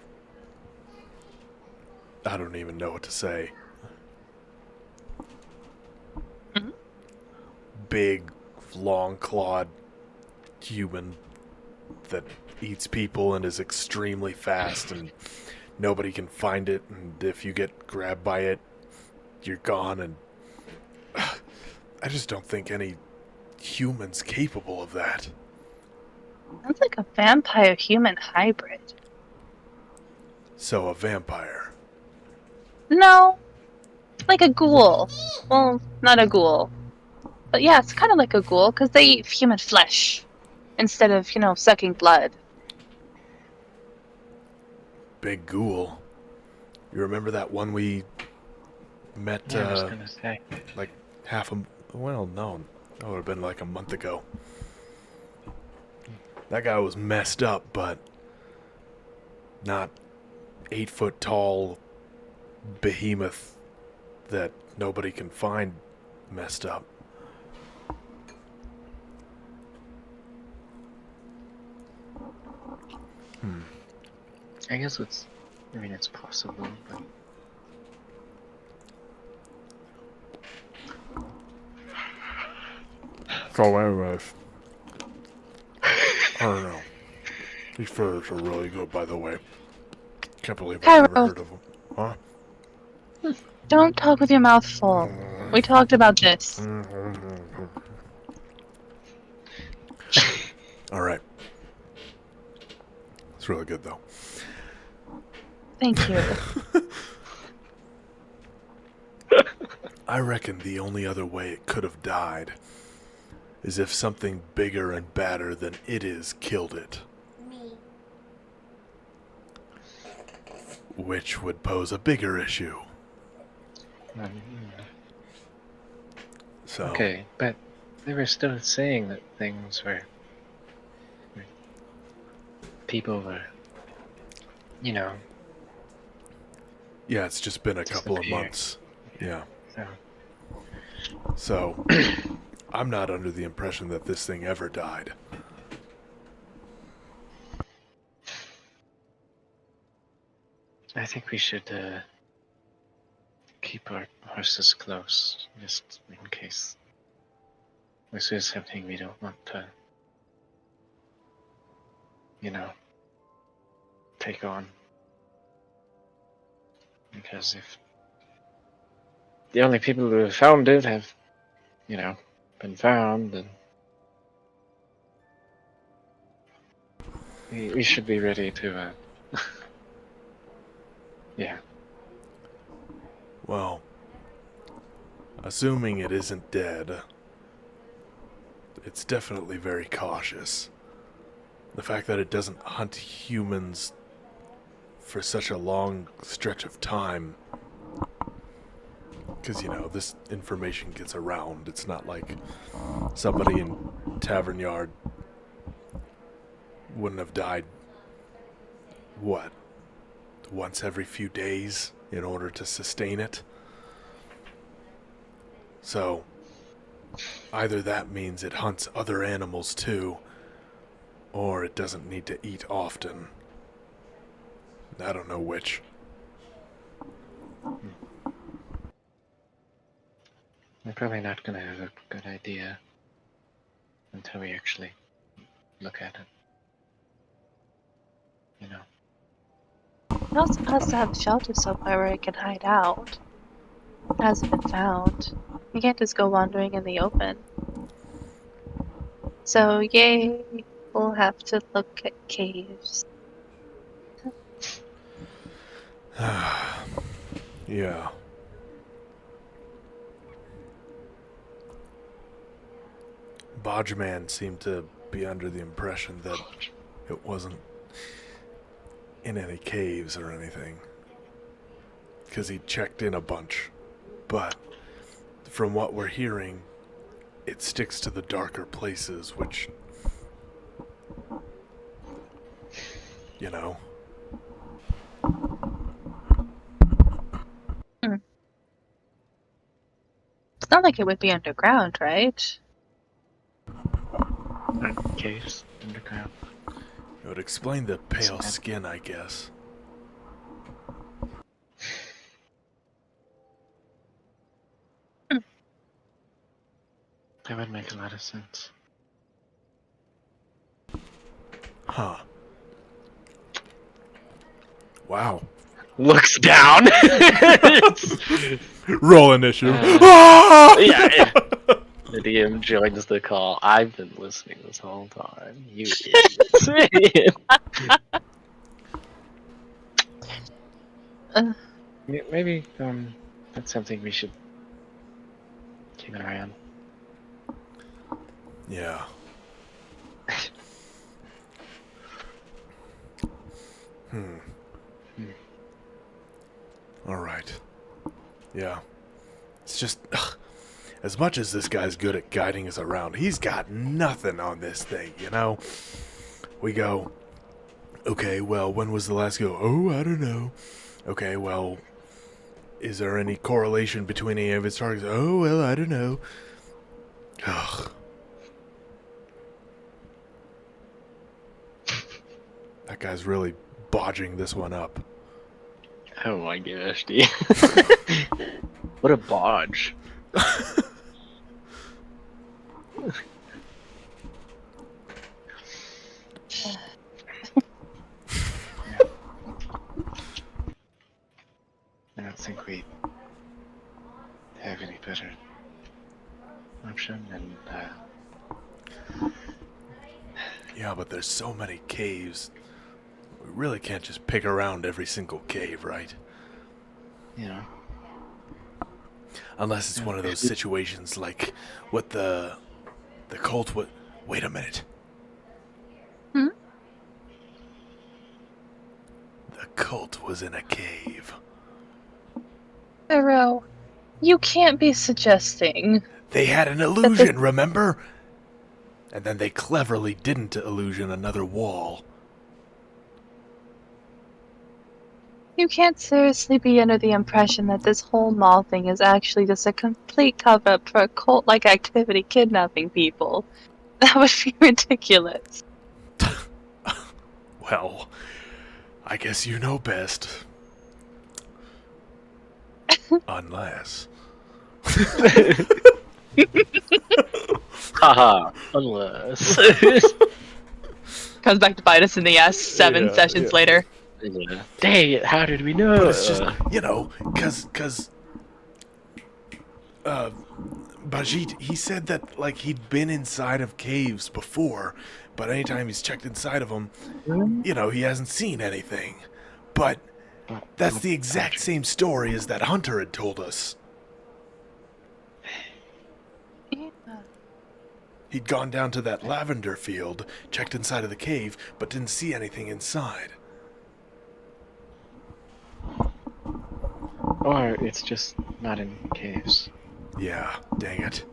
don't even know what to say. Mhm. Big, long-clawed human that eats people and is extremely fast, and nobody can find it, and if you get grabbed by it, you're gone, and I just don't think any human's capable of that. Sounds like a vampire-human hybrid. So a vampire. No, like a ghoul. Well, not a ghoul. But yeah, it's kind of like a ghoul, because they eat human flesh instead of, sucking blood. Big ghoul. You remember that one we met, Yeah, I was gonna say. like well, no. That would have been like a month ago. That guy was messed up, but not 8-foot tall behemoth that nobody can find messed up. I guess it's possible, but So anyways, I don't know. These furs are really good, by the way. Can't believe I've never Cairo, heard of them. Huh? don't talk with your mouth full. We talked about this. Alright. It's really good, though. Thank you. I reckon the only other way it could have died is if something bigger and badder than it is killed it. Which would pose a bigger issue. So, okay, but they were still saying that people were, yeah, it's just been a couple of disappeared. months. Yeah. So, So, I'm not under the impression that this thing ever died. I think we should keep our horses close, just in case this is something we don't want to, take on. Because if the only people who have found it have, been found, then we should be ready to, yeah. Well, assuming it isn't dead, it's definitely very cautious. The fact that it doesn't hunt humans for such a long stretch of time, because, this information gets around. It's not like somebody in Tavern Yard wouldn't have died, what, once every few days in order to sustain it. So, either that means it hunts other animals too, or it doesn't need to eat often. I don't know which. We're probably not going to have a good idea until we actually look at it. It also has to have a shelter somewhere where it can hide out. It hasn't been found. You can't just go wandering in the open. So, yay, we'll have to look at caves. Yeah. Bodgeman seemed to be under the impression that it wasn't in any caves or anything, because he checked in a bunch. But from what we're hearing, it sticks to the darker places, which, It's not like it would be underground, right? Caves underground. it would explain the pale skin, I guess. That would make a lot of sense. Huh. Wow. Looks down. Roll initiative. Yeah. DM joins the call. I've been listening this whole time. You idiots. Maybe that's something we should keep an eye on. Yeah. All right. Yeah. It's just, as much as this guy's good at guiding us around, he's got nothing on this thing, you know? We go, okay, well, when was the last go? Oh, I don't know. Okay, well, is there any correlation between any of its targets? Oh, well, I don't know. Ugh. That guy's really bodging this one up. Oh my gosh, dude. What a bodge. I don't think we have any better option, and Yeah, but there's so many caves. We really can't just pick around every single cave, right? you know, Unless it's one of those situations like what the cult would... Wait a minute. Hmm? The cult was in a cave. Pharaoh, you can't be suggesting. They had an illusion, remember? And then they cleverly didn't illusion another wall. You can't seriously be under the impression that this whole mall thing is actually just a complete cover-up for a cult-like activity kidnapping people. That would be ridiculous. Well, I guess you know best. Unless... haha, unless. Comes back to bite us in the ass seven sessions later. Yeah. Dang it, how did we know? But it's just, you know, cause Bajit, he said that, like, he'd been inside of caves before, but anytime he's checked inside of them, you know, he hasn't seen anything. But that's the exact same story as that hunter had told us. Yeah. He'd gone down to that lavender field, checked inside of the cave, but didn't see anything inside. Or it's just not in caves. Yeah, dang it.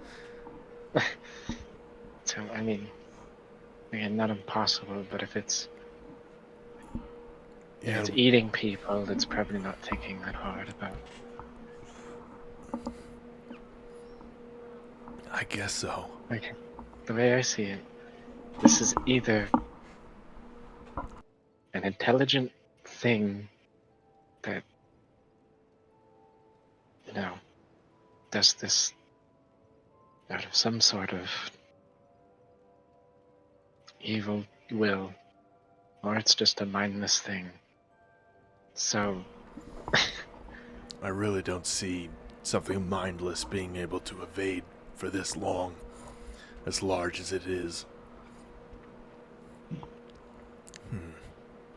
So, I mean, again, not impossible, but if it's Yeah, eating people, it's probably not thinking that hard about. I guess so. Like, the way I see it, this is either an intelligent thing that, you know, does this out of some sort of evil will, or it's just a mindless thing. So, I really don't see something mindless being able to evade for this long, as large as it is.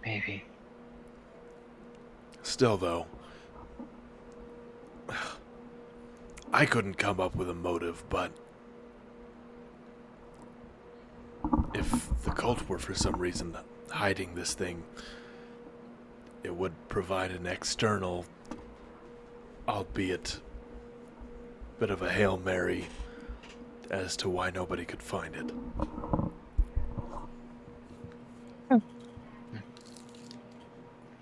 maybe. Still, though, I couldn't come up with a motive, but if the cult were for some reason hiding this thing, it would provide an external, albeit bit of a Hail Mary, as to why nobody could find it.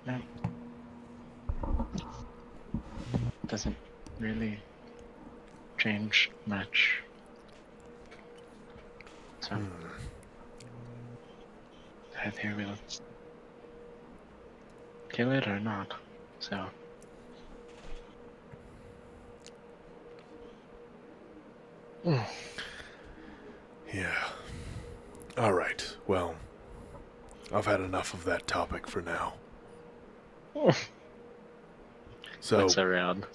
No. Doesn't really change much. So, either we'll kill it or not. So, Yeah. Alright, well, I've had enough of that topic for now. So, looks around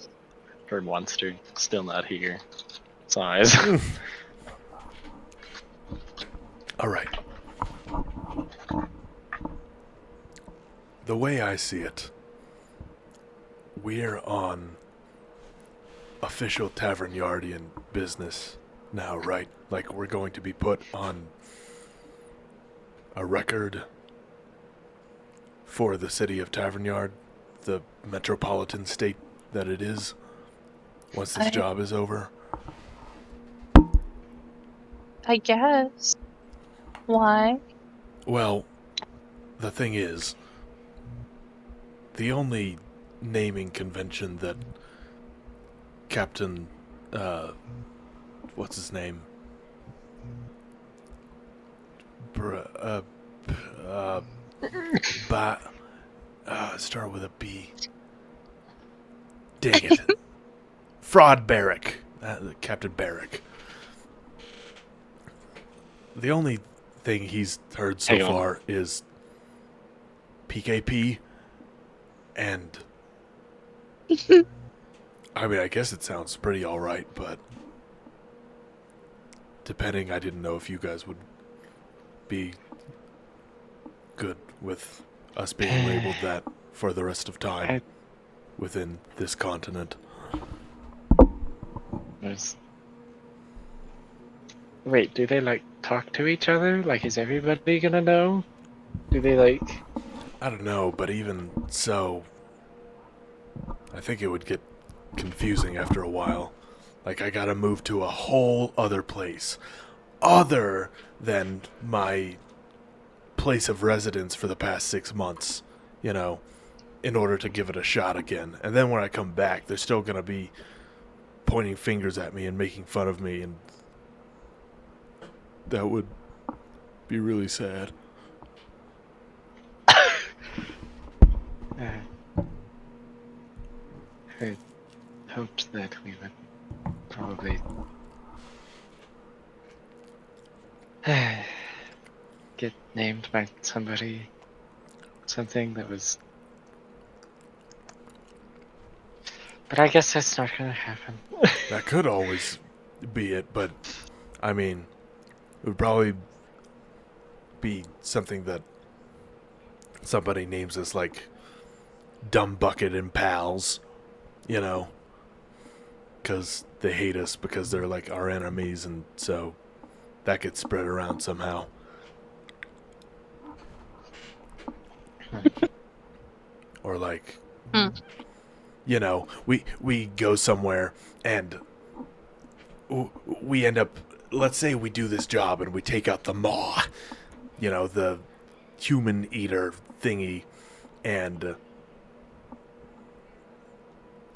for monster, still not here. Size. All right. The way I see it, we're on official Tavernyardian business now, right? Like, we're going to be put on a record for the city of Tavernyard, the metropolitan state that it is, once this job is over. I guess. Why? Well, the thing is, the only naming convention that Captain, what's his name? Start with a B. Dang it. Fraud Barrack. Captain Barrack. The only thing he's heard so far is PKP and I mean, I guess it sounds pretty alright, but depending, I didn't know if you guys would be good with us being labeled that for the rest of time within this continent. Wait, do they like talk to each other? Like, is everybody gonna know? Do they like? I don't know, but even so, I think it would get confusing after a while. Like, I gotta move to a whole other place, other than my place of residence for the past 6 months, you know, in order to give it a shot again. And then when I come back, they're still gonna be pointing fingers at me and making fun of me, and that would be really sad. I hoped that we would probably get named by something that was. But I guess that's not gonna happen. That could always be it, but I mean, it would probably be something that somebody names us, like Dumb Bucket and Pals, you know, because they hate us because they're like our enemies, and so that gets spread around somehow. Or like, you know, we go somewhere and we end up, let's say we do this job and we take out the maw, you know, the human eater thingy, and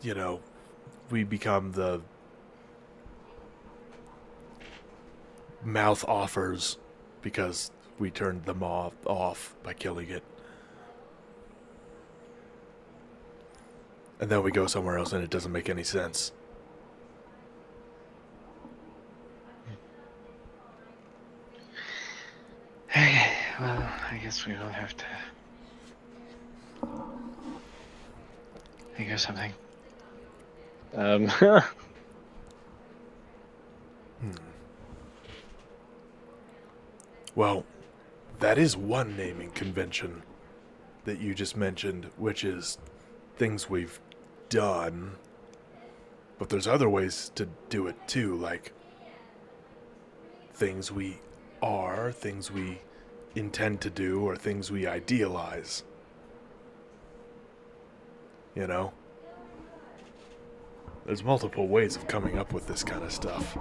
you know, we become the mouth offers because we turned the maw off by killing it. And then we go somewhere else and it doesn't make any sense. Okay, well, I guess we will have to think of something. Well, that is one naming convention that you just mentioned, which is things we've done. But there's other ways to do it too, like things we are, things we intend to do, or things we idealize. You know? There's multiple ways of coming up with this kind of stuff.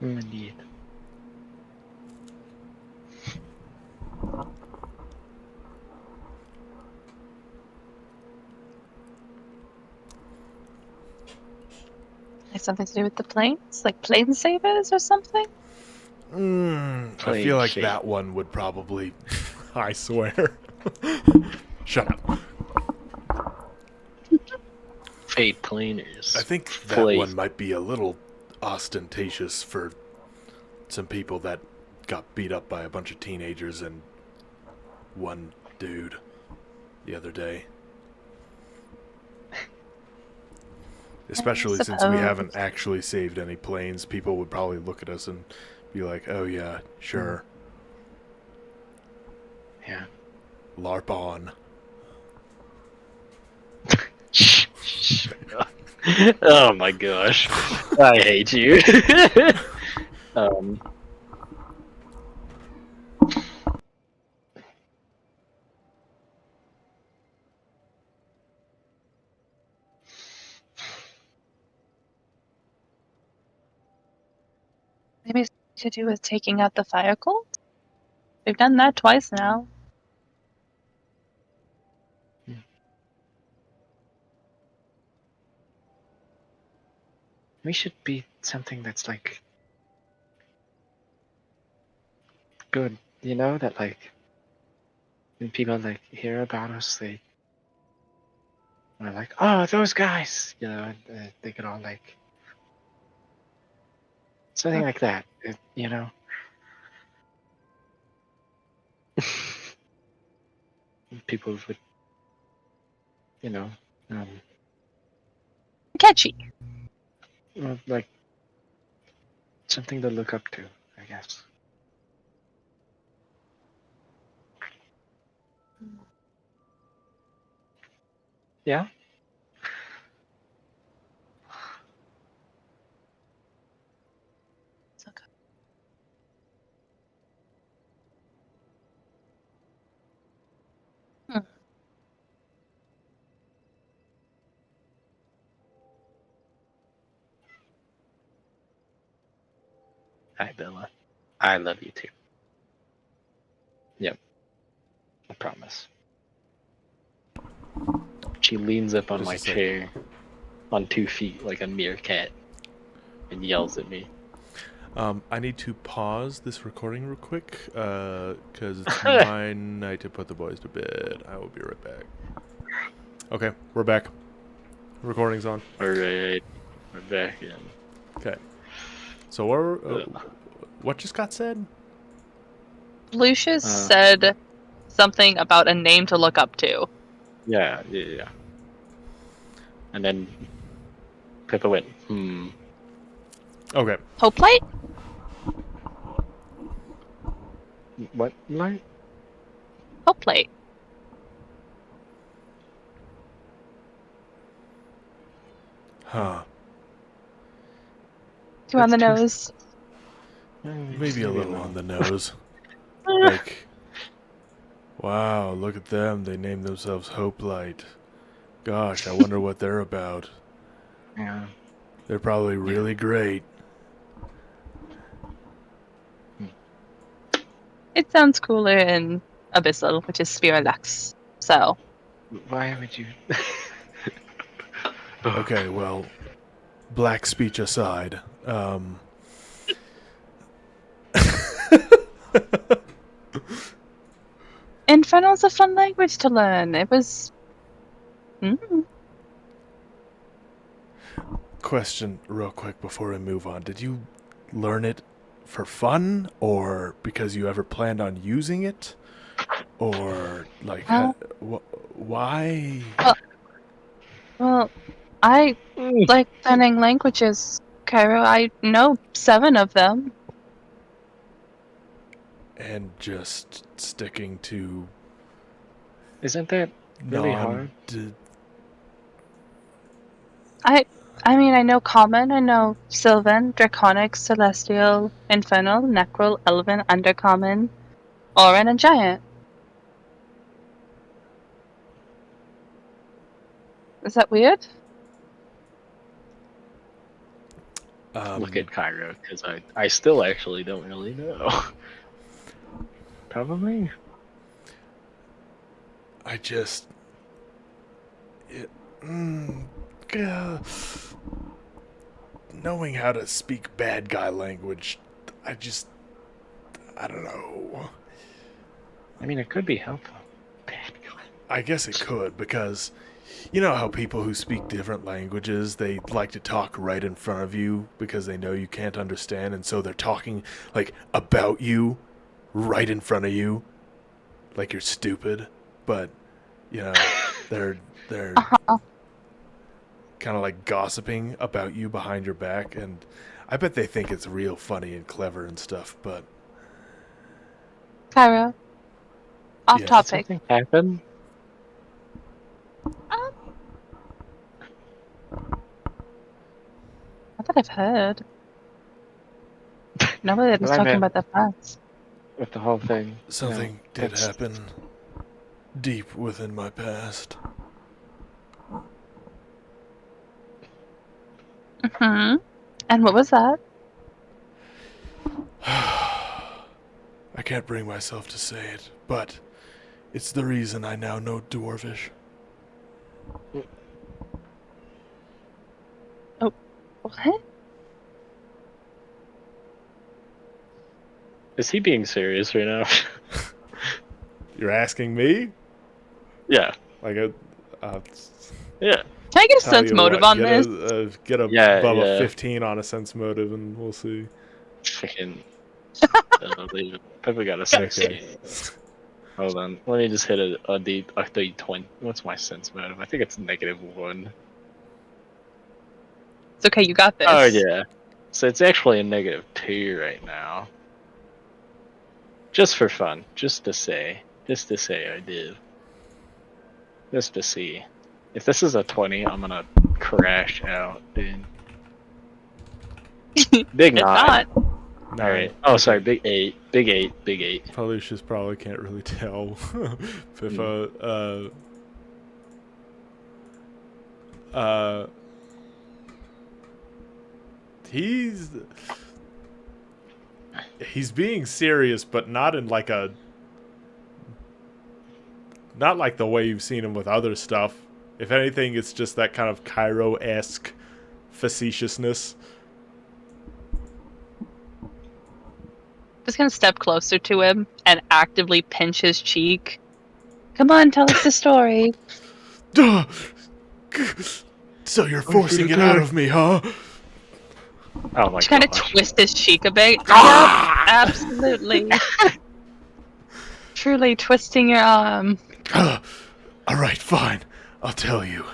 Indeed. Like something to do with the planes? Like plane savers or something? I feel like that one would probably... I swear. Shut up. Fade planers. I think that one might be a little ostentatious for some people that got beat up by a bunch of teenagers and one dude the other day. Especially since we haven't actually saved any planes, people would probably look at us and be like, "Oh yeah, sure, Yeah. LARP on." Oh my gosh, I hate you. um, Maybe it's to do with taking out the fire cult? We've done that twice now. we should be something that's like good, you know, that like when people like hear about us, they are like, oh, those guys, you know, they could all like something like that, you know. People would, you know, um, Catchy. well, like something to look up to, I guess. Yeah. It's okay. Hi, Bella. I love you too. Yep. I promise. She leans up What on does my it say? chair on 2 feet like a meerkat and yells at me. I need to pause this recording real quick because it's my night to put the boys to bed. I will be right back. Okay, we're back. Recording's on. Alright, we're back in. Okay. So what just got said? Lucius said something about a name to look up to. Yeah. And then Pippa went, Okay. Hope light? what light? Hope light. Huh. Two on the That's too- nose. Maybe a little on the nose. Like, wow, look at them. They named themselves Hope Light. Gosh, I wonder what they're about. Yeah. They're probably really great. It sounds cooler in Abyssal, which is Spiralux. So, Why would you? Okay, well, black speech aside, Infernal's a fun language to learn. It was. question real quick before we move on. Did you learn it for fun or because you ever planned on using it? Or, like, why? Well, I like learning languages, Cairo. I know 7 of them. And just sticking to Isn't that really hard? I mean, I know Common, I know Sylvan, Draconic, Celestial, Infernal, Necral, Elven, Undercommon, Auran, and Giant. Is that weird? Look at Cairo, because I still actually don't really know. Probably. I just... knowing how to speak bad guy language, I don't know. I mean, it could be helpful. I guess it could, because you know how people who speak different languages, they like to talk right in front of you because they know you can't understand, and so they're talking like about you right in front of you. like you're stupid, but they're Uh-huh. kind of like gossiping about you behind your back, and I bet they think it's real funny and clever and stuff. But Cairo, off yeah, Did topic. something happen? Um, not that I've heard. Nobody that was What I talking meant about the past. with the whole thing. something did that's- happen deep within my past. Mm-hmm. And what was that? I can't bring myself to say it, but it's the reason I now know Dwarvish. What? Is he being serious right now? You're asking me? Yeah. Like Yeah. Can I get a tell sense you motive what, on this? get a Yeah, Bubba yeah. 15 on a sense motive, and we'll see. Freaking. Leave it. Probably got a Okay. 60. Hold on. Let me just hit a D20. What's my sense motive? I think it's -1. It's okay, you got this. Oh, yeah. So it's actually a -2 right now. Just for fun. Just to say. Just to say I did. Just to see. If this is a 20, I'm gonna crash out, dude. Big It's 9. not. Alright. Oh, sorry. Big 8. Big 8. Big 8. Palucius probably can't really tell. If he's being serious, but not in like not like the way you've seen him with other stuff. If anything, it's just that kind of Cairo-esque facetiousness. Just gonna step closer to him and actively pinch his cheek. Come on, tell us the story. Duh! So you're forcing it out of me, huh? Oh my Just kind of gosh. twist his cheek a bit. Yep, absolutely. Truly twisting your arm. All right, fine. I'll tell you.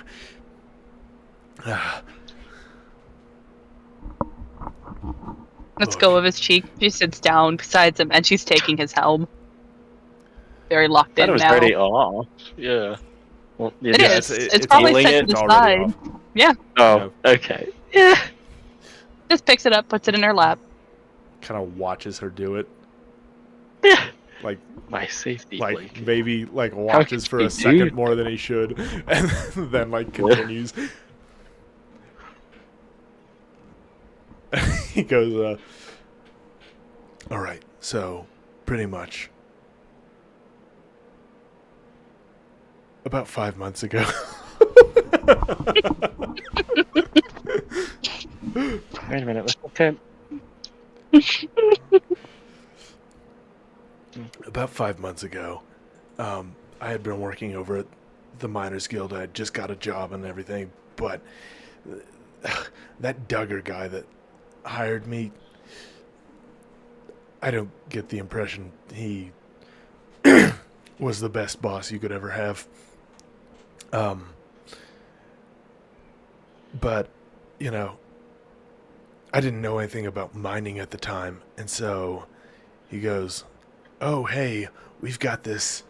Let's go of his cheek. She sits down beside him and she's taking his helm. Very locked That in was now. already off. Yeah. Well, you It just- is. It's probably feeling set it? to the It's already side. off. Yeah. Oh, okay. Yeah. Just picks it up, puts it in her lap. Kind of watches her do it. Yeah. Like My safety like blanket. maybe like watches could for he a do second that? more than he should, and then like continues. He goes, all right, so pretty much about 5 months ago. Wait a minute. Let's look at. About 5 months ago, I had been working over at the Miners Guild. I had just got a job and everything, but that Duggar guy that hired me, I don't get the impression he was the best boss you could ever have. But, I didn't know anything about mining at the time, and so he goes, oh, hey, we've got this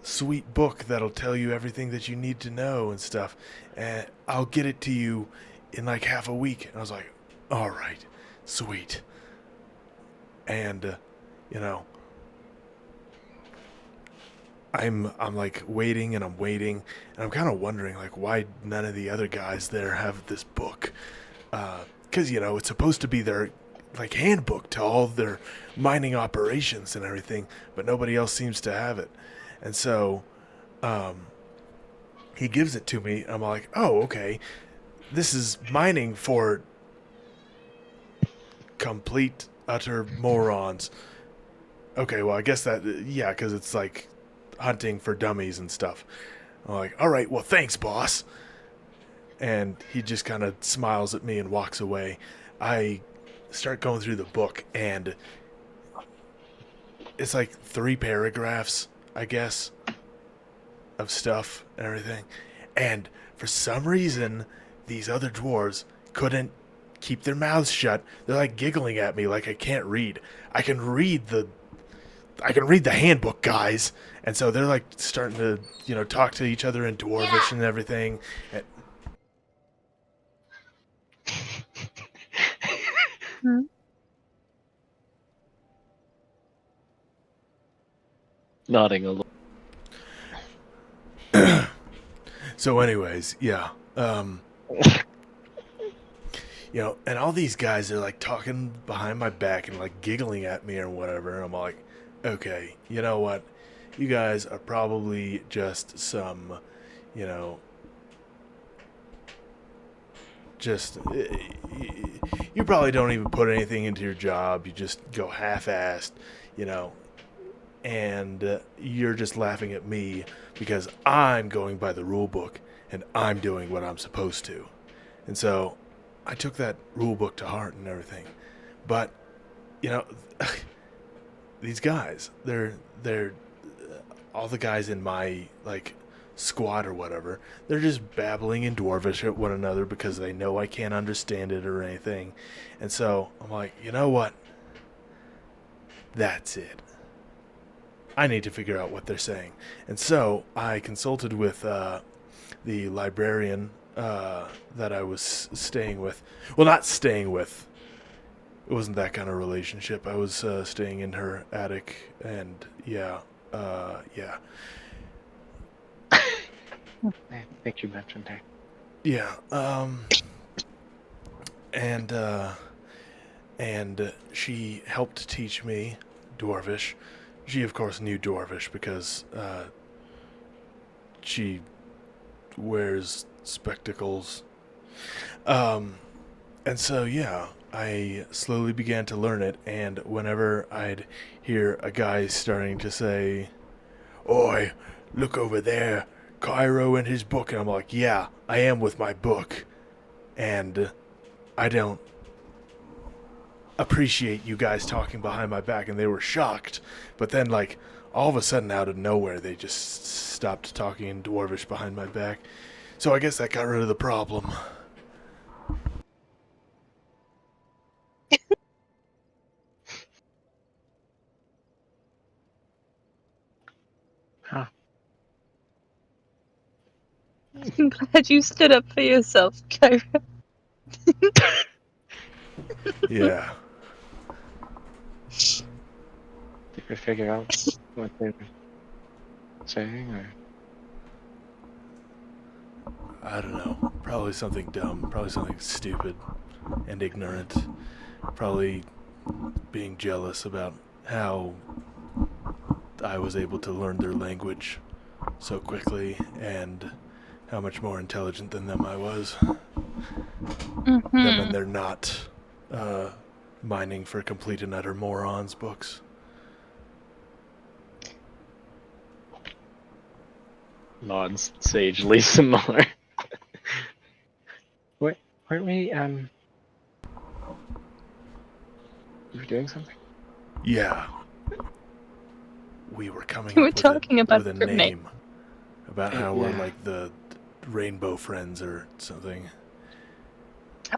sweet book that'll tell you everything that you need to know and stuff, and I'll get it to you in like half a week. And I was like, all right, sweet. And I'm like waiting and I'm waiting, and I'm kind of wondering like why none of the other guys there have this book, because it's supposed to be their like handbook to all their mining operations and everything, but nobody else seems to have it. And so he gives it to me. I'm like, oh, okay, this is mining for complete utter morons. Okay, well, I guess that, yeah, because it's like hunting for dummies and stuff. I'm like, all right, well, thanks, boss. And he just kind of smiles at me and walks away. I start going through the book, and it's like 3 paragraphs I guess, of stuff and everything. And for some reason, these other dwarves couldn't keep their mouths shut. They're like giggling at me like I can't read. I can read the handbook, guys. And so they're like starting to, talk to each other in dwarvish and everything. And Hmm. Nodding a little. so anyways, yeah. And all these guys are like talking behind my back and like giggling at me or whatever. And I'm like, okay, you know what? You guys are probably just some, you know, just you probably don't even put anything into your job. You just go half-assed, you know, and you're just laughing at me because I'm going by the rule book and I'm doing what I'm supposed to. And so I took that rule book to heart and everything. But, you know, these guys, they're all the guys in my like squad or whatever, they're just babbling in dwarvish at one another because they know I can't understand it or anything. And so I'm like, you know what? That's it. I need to figure out what they're saying. And so I consulted with the librarian that I was staying with. Well, not staying with. It wasn't that kind of relationship. I was staying in her attic, and yeah. I think you mentioned her. Yeah. And she helped teach me Dwarvish. She, of course, knew Dwarvish because she wears spectacles. And so, yeah, I slowly began to learn it, and whenever I'd hear a guy starting to say, "Oi, look over there, Cairo and his book," and I'm like, "Yeah, I am with my book," and I don't appreciate you guys talking behind my back, and they were shocked. But then, like, all of a sudden, out of nowhere, they just stopped talking in Dwarvish behind my back. So I guess that got rid of the problem. Huh. I'm glad you stood up for yourself, Kyra. Yeah. Did you figure out what they were saying, or? I don't know. Probably something dumb. Probably something stupid and ignorant. Probably being jealous about how I was able to learn their language so quickly and how much more intelligent than them I was. Them and they're not mining for complete and utter morons books. Nods sagely some more. What? Weren't we, you were doing something? Yeah. We were coming You were up talking about with a her name. name. About how we're Yeah. like the rainbow friends or something.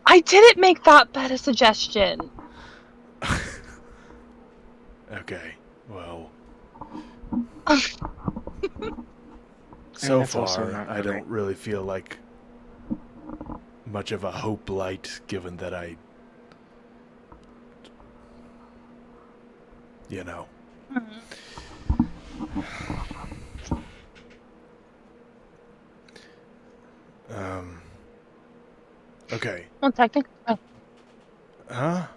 I didn't make that better suggestion. Okay, well, I so mean, that's also far not I really. don't really feel like much of a hope light, given that I, you know. Okay. Well, technically, Huh?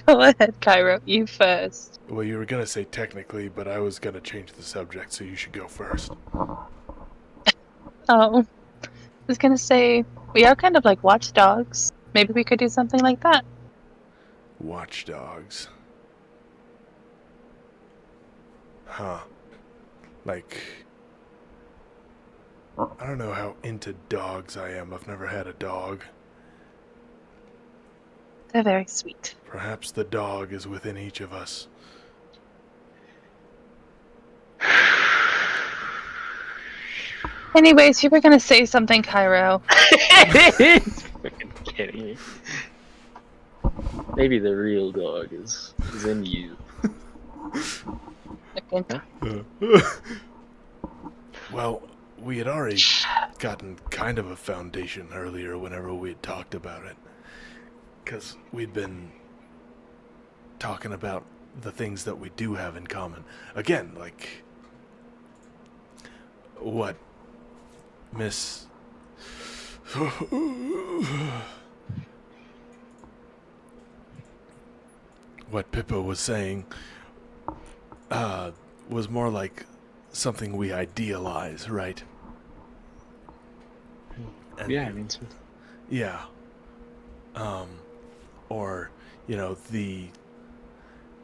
go ahead, Kyra. You first. Well, you were gonna say technically, but I was gonna change the subject, so you should go first. Oh, I was gonna say we are kind of like watchdogs. Maybe we could do something like that. Watchdogs. Huh. Like, I don't know how into dogs I am. I've never had a dog. They're very sweet. Perhaps the dog is within each of us. Anyways, you were gonna say something, Cairo. It's fucking kidding me. Maybe the real dog is in you. Okay. Huh? Well, we had already gotten kind of a foundation earlier whenever we had talked about it. Because we'd been talking about the things that we do have in common. Again, like what Miss what Pippa was saying was more like something we idealize, right? And Yeah, I mean, so. yeah. Or, the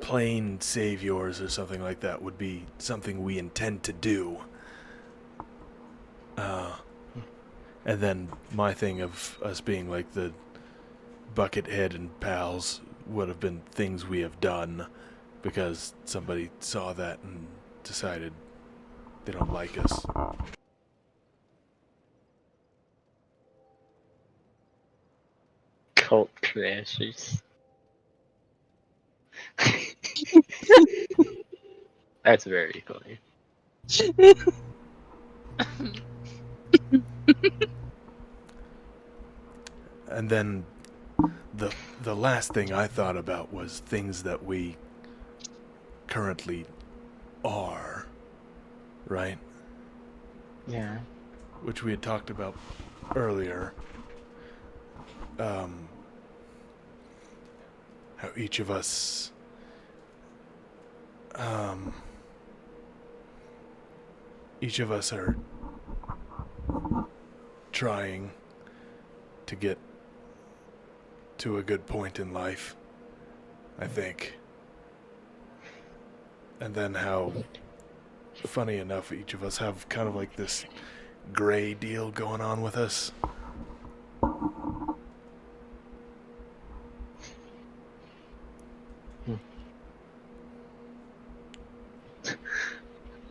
plain saviors or something like that would be something we intend to do. And then my thing of us being like the Buckethead and pals would have been things we have done because somebody saw that and decided they don't like us. Cult crashers. That's very funny. And then the last thing I thought about was things that we currently are, right? Yeah. Which we had talked about earlier. How each of us are trying to get to a good point in life, I think. And then how, funny enough, each of us have kind of like this gray deal going on with us.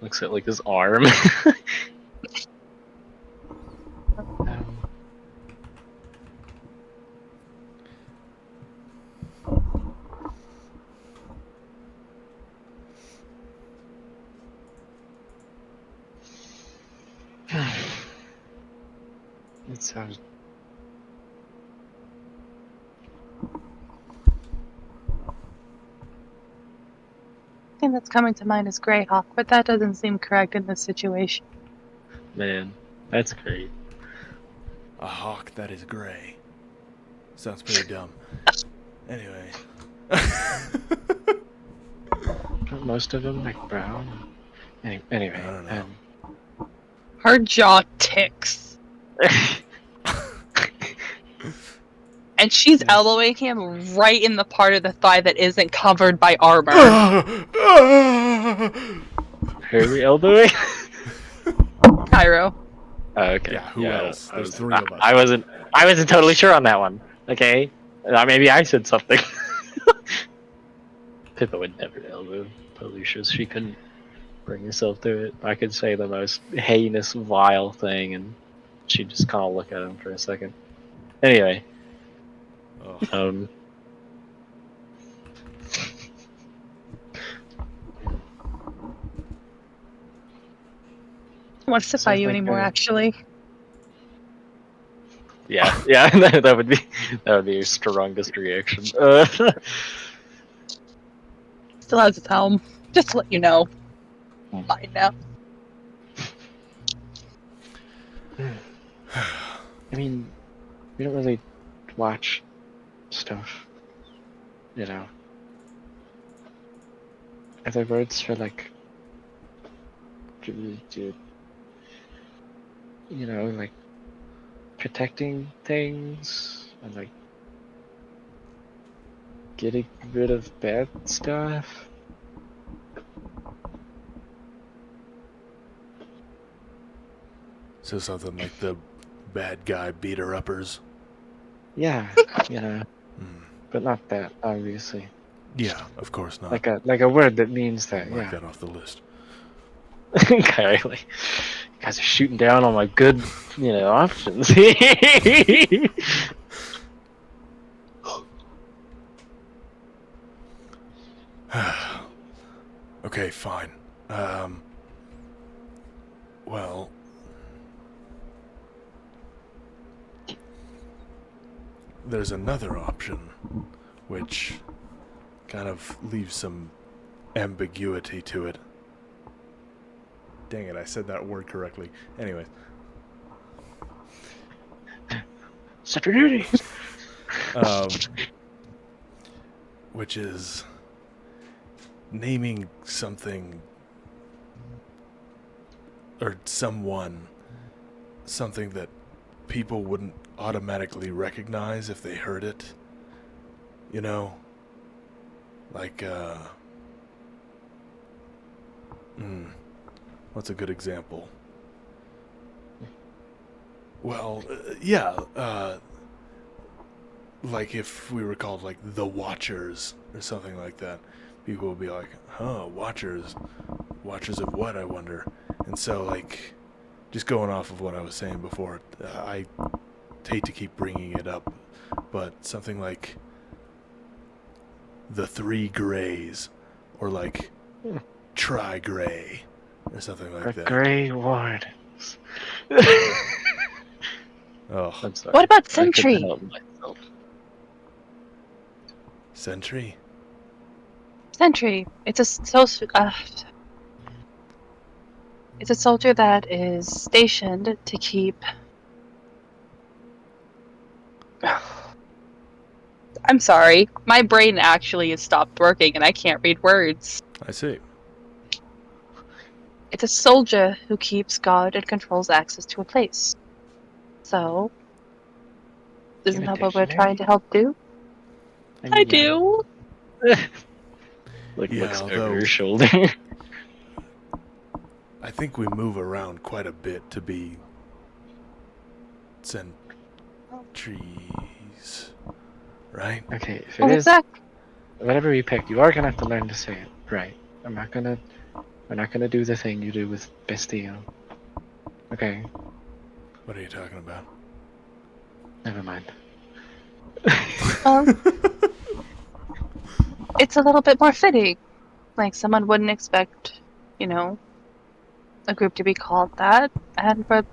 Looks at like his arm. It sounds. thing that's coming to mind is Greyhawk, but that doesn't seem correct in this situation. Man, that's great. A hawk that is gray. Sounds pretty dumb. Anyway. Aren't most of them like brown? Anyway. I don't know. Her jaw ticks. And she's elbowing him right in the part of the thigh that isn't covered by armor. Who are we elbowing? Cairo. Oh, okay. Yeah, who else? There's three of us. I wasn't totally sure on that one. Okay, maybe I said something. Pippa would never elbow Pollucious. She couldn't bring herself to it. I could say the most heinous, vile thing, and she'd just kind of look at him for a second. Anyway. Oh. Wants to fight you anymore, actually. Yeah, that would be your strongest reaction. Still has its helm. Just to let you know. Fine now. I mean, we don't really watch stuff, you know. Are there words for like, you know, like protecting things and like getting rid of bad stuff? So something like the bad guy beater-uppers. Yeah, you know, but not that, obviously. Yeah, of course not. Like a word that means that. Mark Yeah. that off the list. guys are shooting down on my good, options. Okay, fine. Well, there's another option, which kind of leaves some ambiguity to it. Dang it, I said that word correctly. Anyways. Set your duties. Which is naming something or someone something that people wouldn't automatically recognize if they heard it. You know? Like, what's a good example? Well, like if we were called like the Watchers or something like that, people would be like, huh, Watchers? Watchers of what, I wonder? And so, like, just going off of what I was saying before, I hate to keep bringing it up, but something like the Three Grays, or like Tri-Gray, or something like that. Grey Wardens. Oh, I'm sorry. What about I couldn't Sentry? help myself. Sentry? Sentry. It's a soldier that is stationed to keep. I'm sorry. My brain actually has stopped working and I can't read words. I see. It's a soldier who keeps guard and controls access to a place. So, isn't that what we're trying to help do? I do. Like, Yeah, looks over although her shoulder. I think we move around quite a bit to be sentries, right? Okay, if it Well, is exactly. whatever we pick, you are gonna have to learn to say it right. We're not gonna do the thing you do with Bastille. Okay, What are you talking about? never mind. It's a little bit more fitting. Like, someone wouldn't expect, a group to be called that, and we're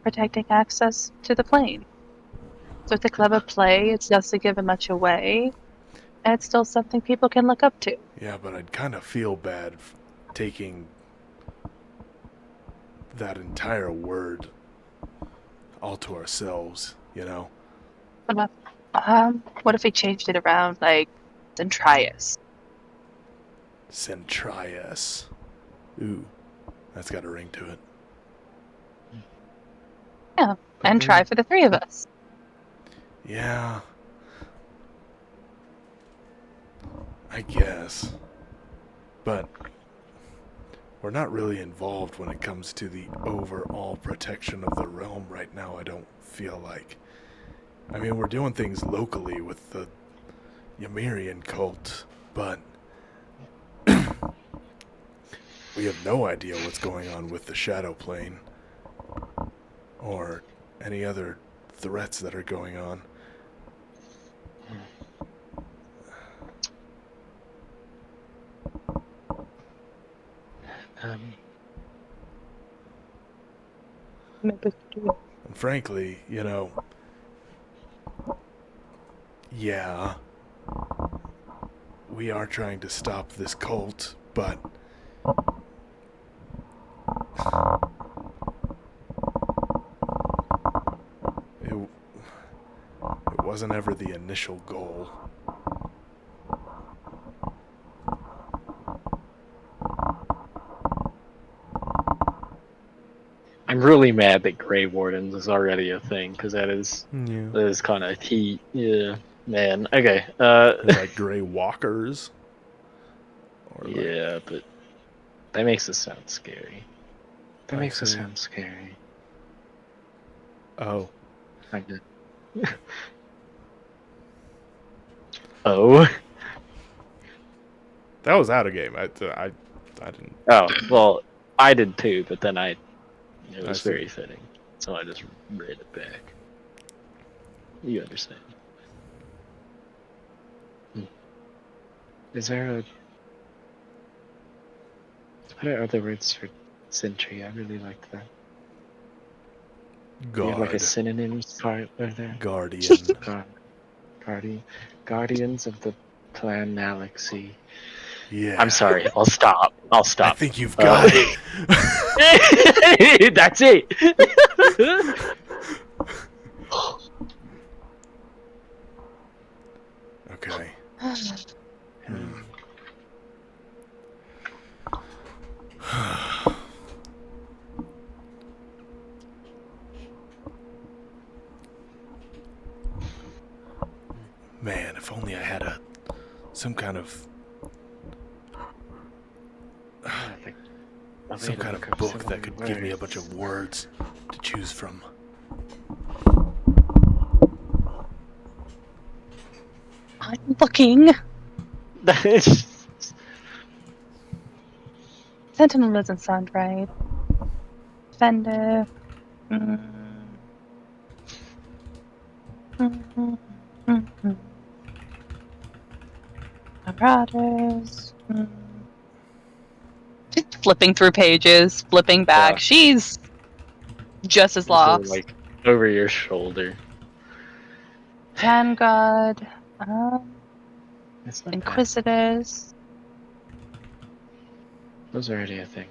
protecting access to the plane. So it's a clever play, it's doesn't give much away, and it's still something people can look up to. Yeah, but I'd kind of feel bad taking that entire word all to ourselves, you know? What if we changed it around, like, Centrius? Centrius. Ooh, that's got a ring to it. Yeah, and try for the three of us. Yeah. I guess. But we're not really involved when it comes to the overall protection of the realm right now, I don't feel like. I mean, we're doing things locally with the Ymirian cult, but we have no idea what's going on with the Shadow Plane or any other threats that are going on. And frankly, yeah, we are trying to stop this cult, but it wasn't ever the initial goal. I'm really mad that Grey Wardens is already a thing, because that is kind of heat. Yeah, man. Okay. Like Grey Walkers. Or yeah, but that makes it sound scary. That I makes it see. sound scary. Oh. I did. Oh. That was out of game. I didn't. Oh, well, I did too, but then I It I was see. very fitting, so I just read it back. You understand? Is there a... What are other words for sentry? I really liked that. Do you have like a Guard. synonyms part over there? Guardian. Guardians of the Plan Galaxy. Yeah. I'm sorry. I'll stop. I'll I stop. think you've got it. That's it. Okay. Man, if only I had some kind of book that could give me a bunch of words to choose from. I'm looking. Sentinel doesn't sound right. Defender. Marauders. She's flipping through pages, flipping back. Yeah. She's just as These are, lost. like over your shoulder. Vanguard. It's not bad. Inquisitors. Those are already a thing.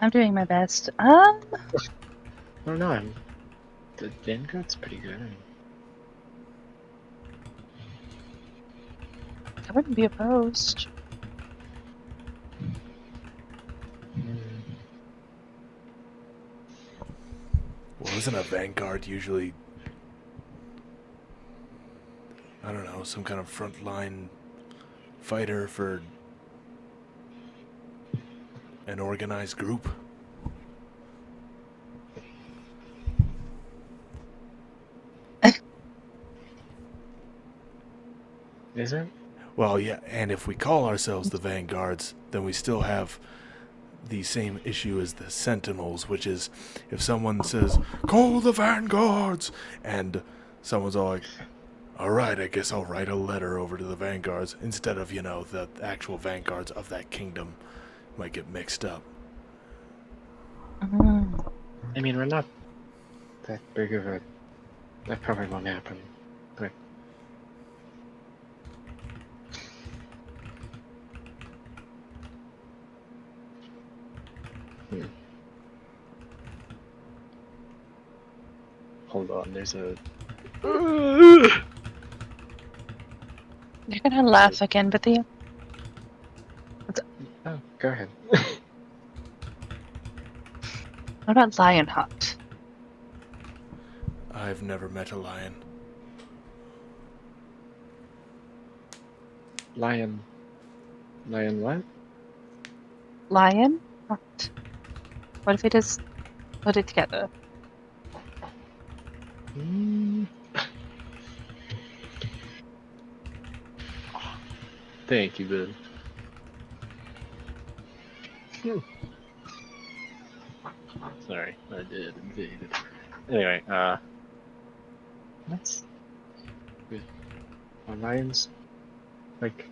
I'm doing my best. I don't know. The Vanguard's pretty good. I wouldn't be opposed. Well, isn't a vanguard usually, I don't know, some kind of frontline fighter for an organized group? Is it? Well, yeah, and if we call ourselves the vanguards, then we still have the same issue as the sentinels, which is if someone says, "Call the vanguards," and someone's all like, "Alright, I guess I'll write a letter over to the vanguards," instead of, the actual vanguards of that kingdom, might get mixed up. I mean, we're not that big of a... That probably won't happen, but... Hold on, there's a... You're gonna laugh again, but the... Oh, go ahead. What about Lionheart? I've never met a lion. Lion what? Lion? What? What if we just put it together? Thank you, Ben. Sorry, I did indeed. Anyway, that's good. Are lions like...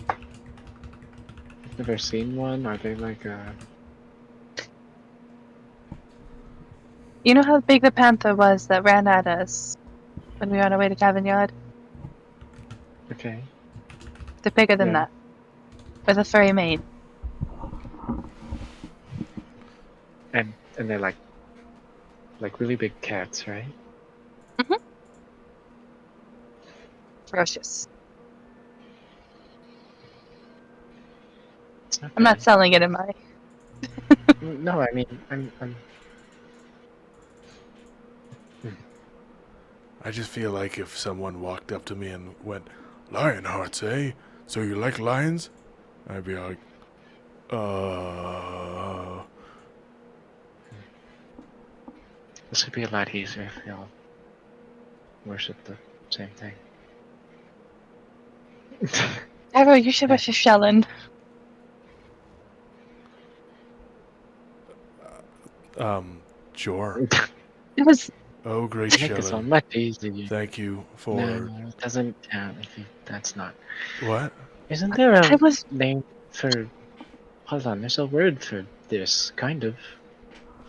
I've never seen one. Are they like You know how big the panther was that ran at us when we were on our way to Cabin Yard? okay? They're bigger than Yeah. that. With a furry mane. And they're like really big cats, right? Ferocious. It's not I'm not bad. selling it, am I? No, I mean, I'm I just feel like if someone walked up to me and went, "Lionhearts, eh? So you like lions?" I'd be like, This would be a lot easier if y'all worship the same thing. Arrow, you should wish a Shellen. Sure. It was. Oh, great To make this one Shellen. much easier. Thank you for... No, it doesn't count if that's not. What? Isn't there I a was. name for... Hold on, there's a word for this, kind of.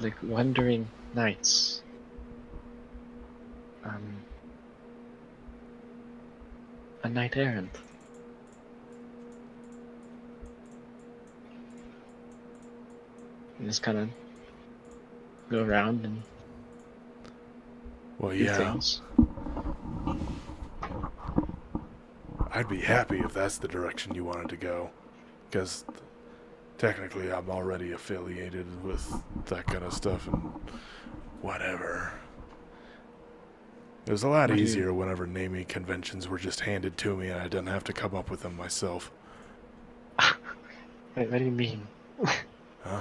Like wandering knights. A knight errant. And just kind of go around and Well, do yeah. things. I'd be happy if that's the direction you wanted to go. Because technically I'm already affiliated with that kind of stuff and whatever. It was a lot What do you- easier whenever naming conventions were just handed to me and I didn't have to come up with them myself. Wait, what do you mean? Huh?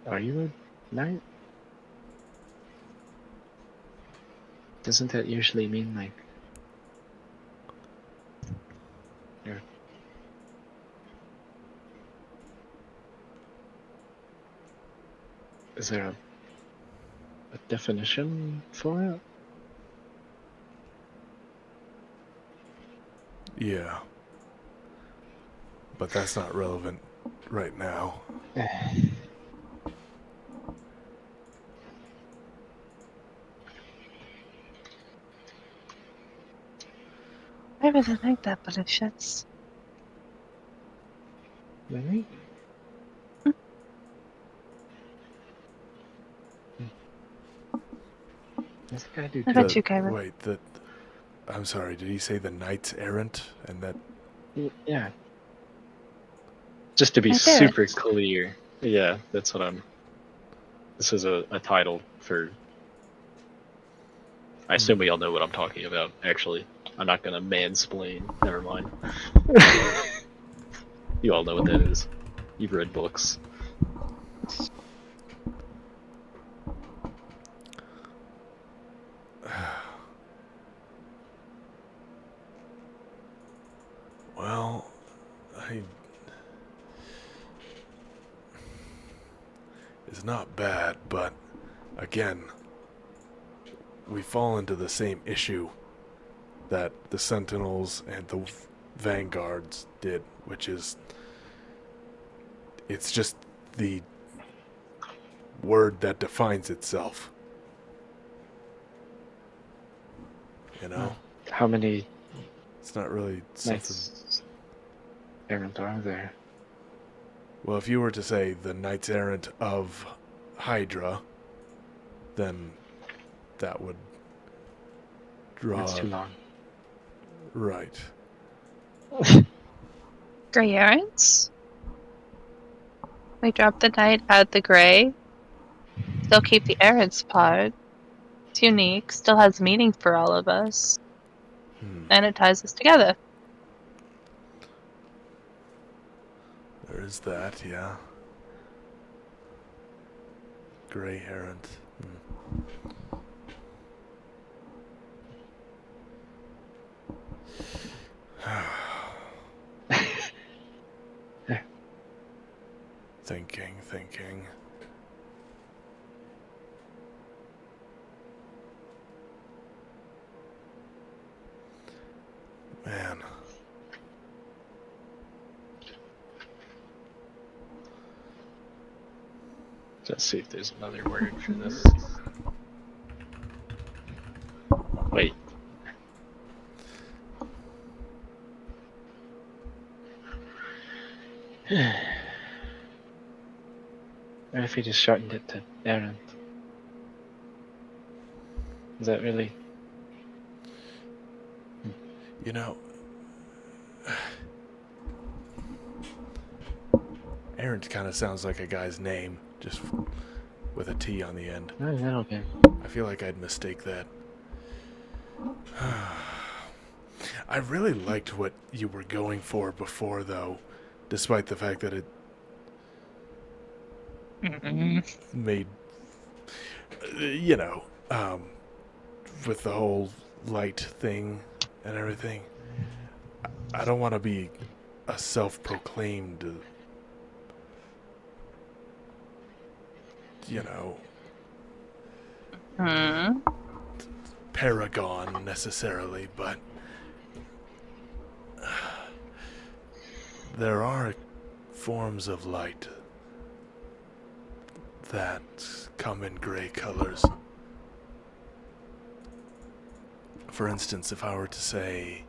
Are you a knight? Doesn't that usually mean like you're... Is there a definition for it? Yeah. But that's not relevant right now. I really like that, but it shits. Really? This guy do What good. about you, Kyra? Wait, I'm sorry, did he say the Knights Errant? And that... Yeah. Just to be Knight errant. super clear. Yeah, that's what I'm... This is a title for... I assume we all know what I'm talking about, actually. I'm not gonna mansplain. Never mind. You all know what that is. You've read books. Well, it's not bad, but again, we fall into the same issue that the Sentinels and the Vanguards did, which is it's just the word that defines itself. You know? How many It's not really something... knights errant are there? Well, if you were to say the Knights Errant of Hydra, then that would draw... That's too long. Right. Grey errands? We drop the knight, add the grey. Still keep the errands part. It's unique, still has meaning for all of us. And it ties us together. There is that, yeah. Grey Errant. Thinking. Man. Let's see if there's another word for this. Wait. What if we just shortened it to errant? Is that really... You know, Errant kind of sounds like a guy's name, just with a T on the end. Oh, yeah, okay. I feel like I'd mistake that. I really liked what you were going for before, though, despite the fact that it made, with the whole light thing and everything. I don't want to be a self-proclaimed, you know, Hmm. paragon necessarily, but there are forms of light that come in gray colors. For instance, if I were to say,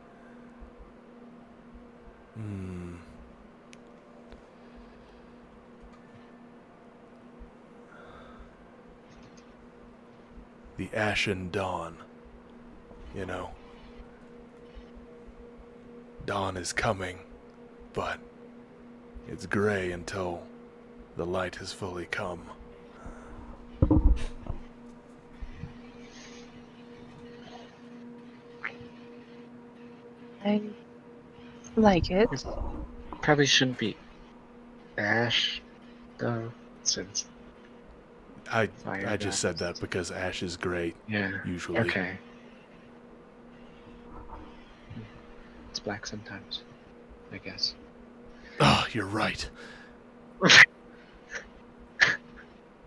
the Ashen Dawn, you know, dawn is coming, but it's gray until the light has fully come. I like it. Probably shouldn't be ash, though, since I fire just said that because ash is gray, Yeah. usually. Okay. It's black sometimes, I guess. Oh, you're right.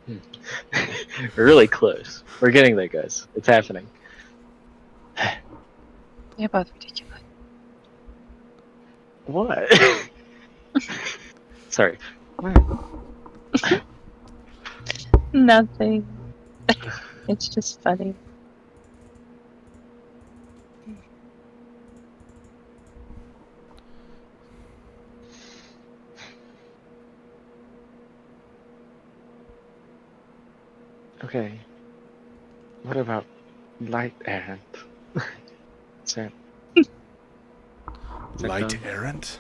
We're really close. We're getting there, guys. It's happening. You're both ridiculous. What? Sorry. What? Nothing. It's just funny. Okay. What about light errant? Is that Light the- errant?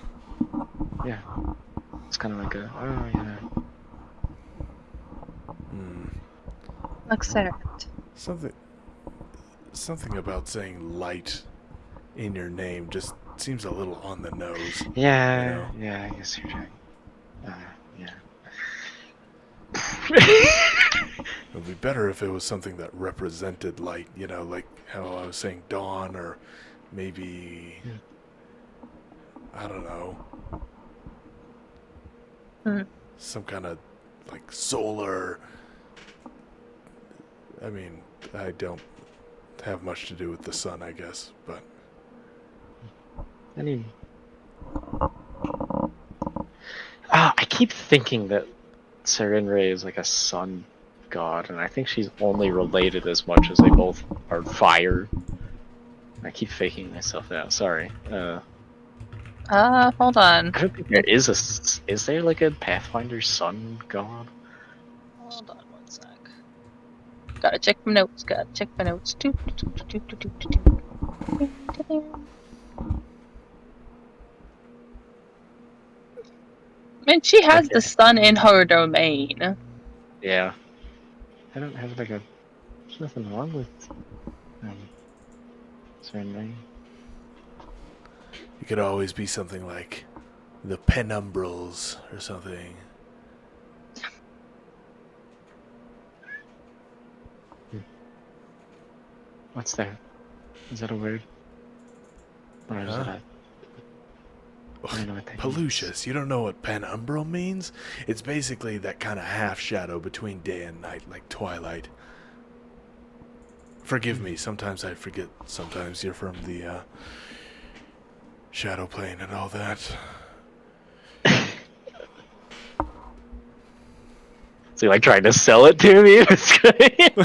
Yeah. It's kind of like a, oh, yeah. Luxerant. Something about saying light in your name just seems a little on the nose. Yeah, You know? yeah, I guess you're right. Yeah. It would be better if it was something that represented light, you know, like how I was saying dawn, or maybe, I don't know, some kind of like solar. I mean, I don't have much to do with the sun, I guess, but I mean, I keep thinking that Serenre is like a sun god, and I think she's only related as much as they both are fire. I keep faking myself out. Sorry. Hold on. I don't think there is a. Is there like a Pathfinder sun god? Hold on one sec. Gotta check my notes. I mean, she has the sun in her domain. Yeah. I don't have like a. There's nothing wrong with Serenre. it could always be something like the penumbrals or something. What's that? Is that a word? Or is it a... I don't know what that Pelusius, you don't know what penumbral means? It's basically that kind of half shadow between day and night, like twilight. Forgive me, sometimes I forget. Sometimes you're from the shadow plane and all that. So you like trying to sell it to me? It's great.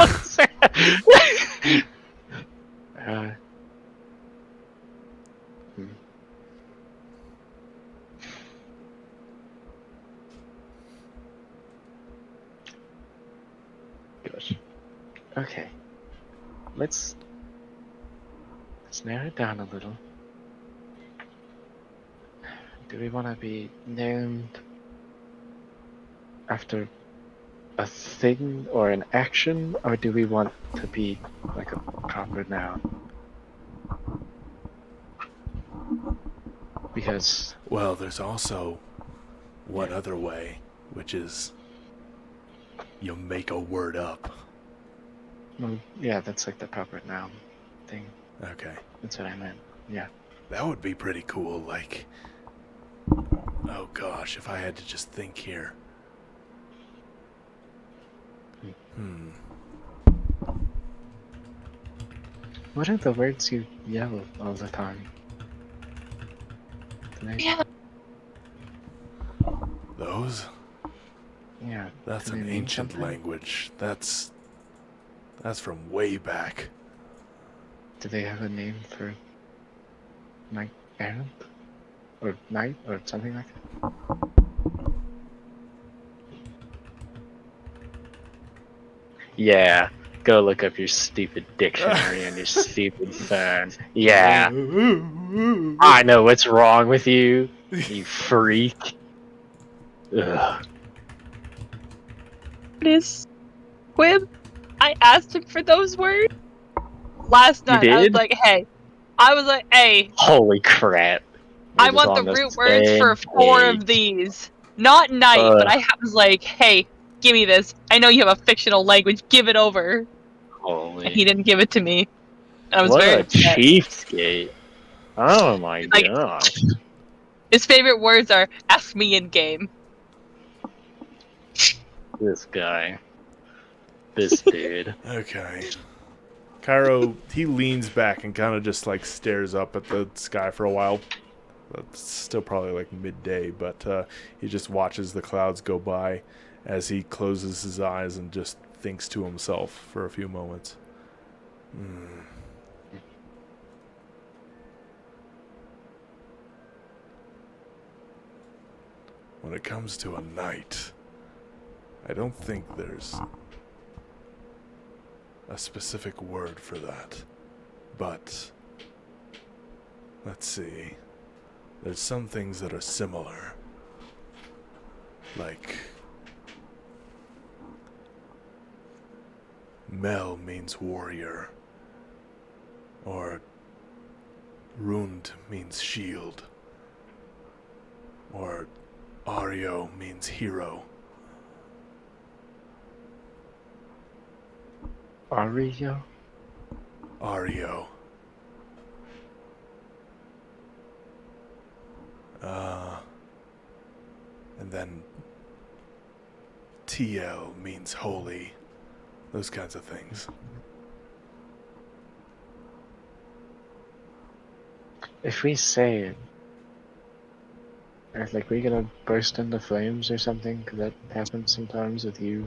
Gosh. Okay. Let's narrow it down a little. Do we want to be named after a thing or an action, or do we want to be like a proper noun? Because Well, there's also one other way, which is you make a word up. well, yeah, that's like the proper noun thing. Okay. That's what I meant. Yeah. That would be pretty cool, like... Oh gosh, if I had to just think here. What are the words you yell all the time? Yeah. Those? Yeah. That's do they an mean ancient something? language. That's from way back. Do they have a name for knight errant? Or knight? Or something like that? Yeah. Go look up your stupid dictionary on your stupid phone. Yeah. I know what's wrong with you, you freak. Ugh. This Quib, I asked him for those words last You night. I was did? like, hey, Holy crap. We're I just want the on the root words same for 4 of page. these. Not night, but I was like, hey, give me this. I know you have a fictional language. Give it over. And Holy. he didn't give it to me. I was What very a upset. cheapskate. Oh my Like, gosh. his favorite words are "ask me in game." This guy. This dude. Okay. Cairo, he leans back and kind of just like stares up at the sky for a while. It's still probably like midday, but he just watches the clouds go by as he closes his eyes and just thinks to himself for a few moments. When it comes to a knight, I don't think there's a specific word for that. But let's see. There's some things that are similar. Like Mel means warrior. Or Rund means shield. Or Ario means hero. Ario? Ario. And then TL means holy. Those kinds of things. If we say it, are like we gonna burst into flames or something? Because that happens sometimes with you.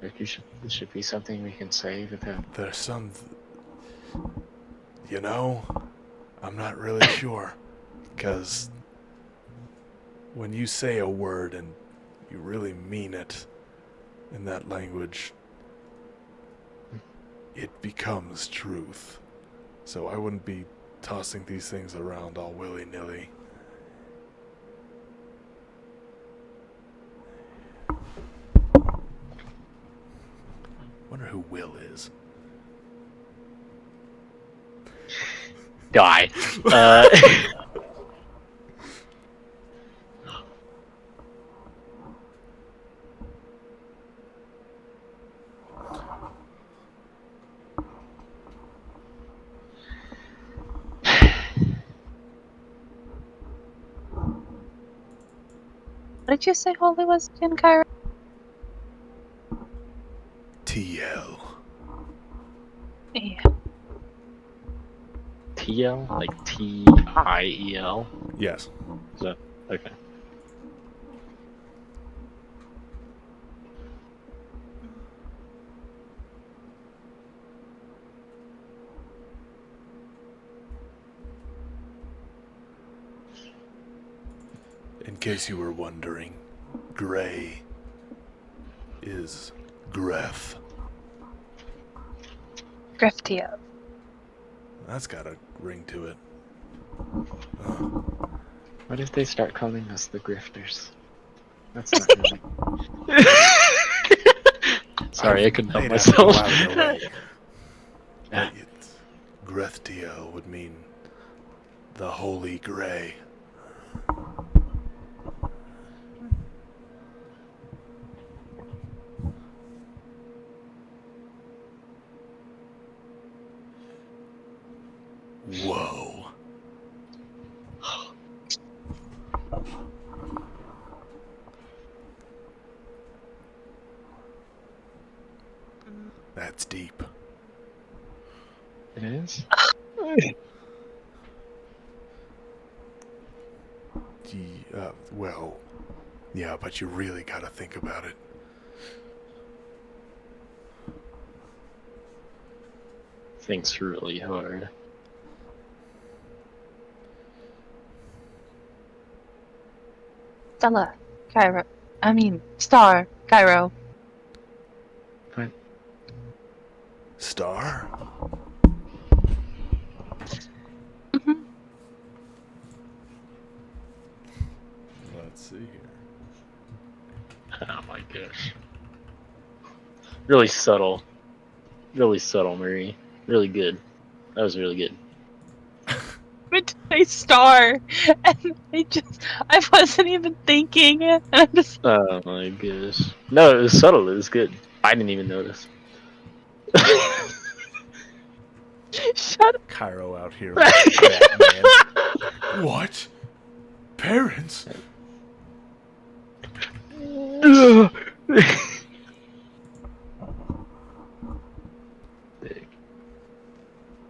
Like it should be something we can say without. There's some... You know, I'm not really sure. Because when you say a word and you really mean it in that language, it becomes truth. So I wouldn't be tossing these things around all willy-nilly. Wonder who Will is. Die. What did you say Holy was again, Kyra? TL. Yeah. TL? Like Tiel? Yes. Is that okay? In case you were wondering, Gray is Greth. Griftio. That's got a ring to it. What if they start calling us the grifters? That's not really. Sorry, I couldn't help made out a myself. while ago, Yeah. but Grethtiel would mean the Holy Gray. Whoa. That's deep. It is? Well, yeah, but you really gotta think about it. Thinks really hard. Stella, Cairo. Star, Cairo. But Star? Mhm. Let's see here. oh my gosh. Really subtle. Really subtle, Marie. Really good. That was really good. Went to say star, and I wasn't even thinking, and I'm just Oh my gosh. No, it was subtle. It was good. I didn't even notice. shut up. Cairo out here with Batman. What? Parents?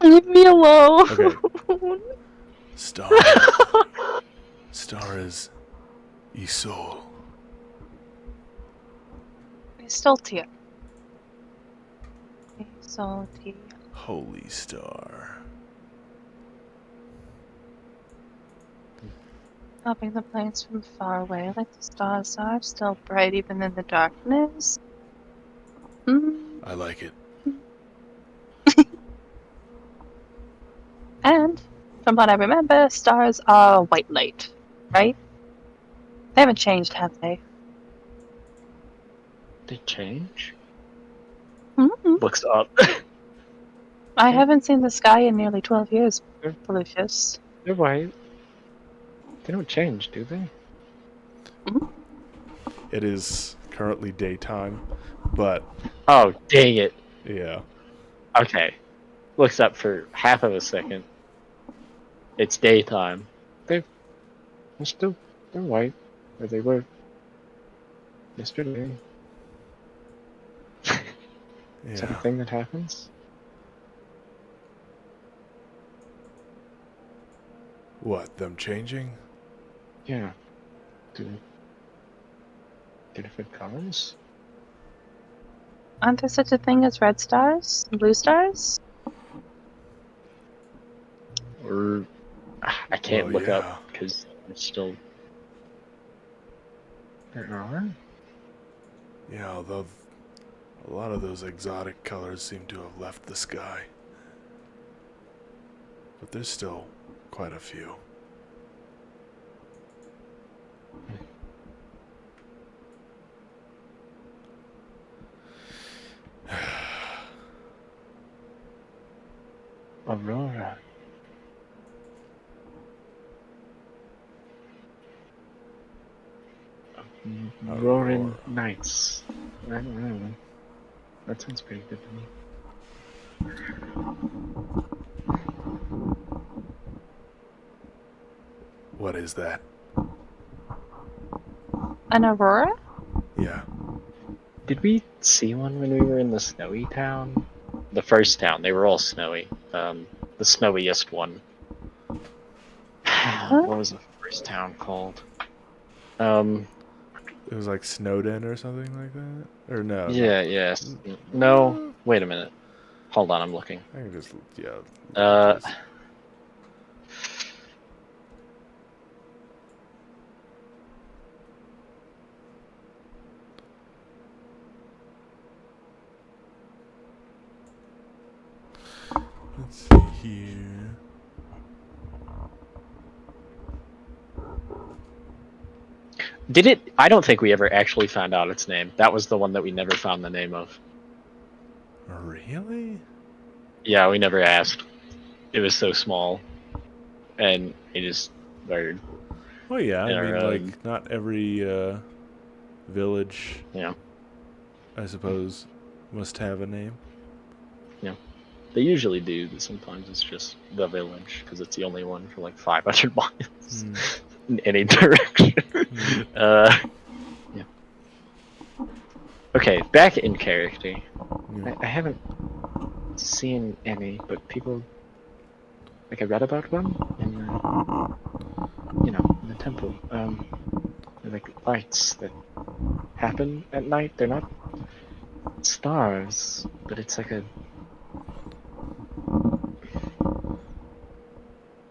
Leave me alone. Okay. Star. Star is Isol. Stoltia. Salty. Holy Star. Helping the planes from far away, like the stars are, still bright even in the darkness. I like it. And from what I remember, stars are white light, right? They haven't changed, have they? They change? Mm-hmm. Looks up. I haven't seen the sky in nearly 12 years, They're, Lucius. they're white. They don't change, do they? It is currently daytime, but Oh, dang it. yeah. Okay. Looks up for half of a second. It's daytime. They're still they're white. Or they were yesterday. Is that a Yeah. thing that happens? What, them changing? Yeah. Do different colors? Aren't there such a thing as red stars? Blue stars? Or I can't Well, look up yeah. because it's still there are. Yeah, although a lot of those exotic colors seem to have left the sky. But there's still quite a few. Aurora. Roaring Aurora. Nights. I don't know. That sounds pretty good to me. What is that? An aurora? Yeah. Did we see one when we were in the snowy town? The first town. They were all snowy. The snowiest one. What was the first town called? It was like Snowden or something like that? Or no? Yeah, yes. No, wait a minute. Hold on, I'm looking. I can just, yeah. Uh, Just, let's see here. did it? I don't think we ever actually found out its name. That was the one that we never found the name of. Really? Yeah, we never asked. It was so small, and it just weird. Well, yeah. I In our mean, own, like, not every village, you know, I suppose, must have a name. you know. They usually do, but sometimes it's just the village because it's the only one for like 500 miles in any direction. Yeah. Okay, back in character. Yeah. I haven't seen any, but people like I read about one in in the temple. They're like lights that happen at night. They're not stars, but it's like a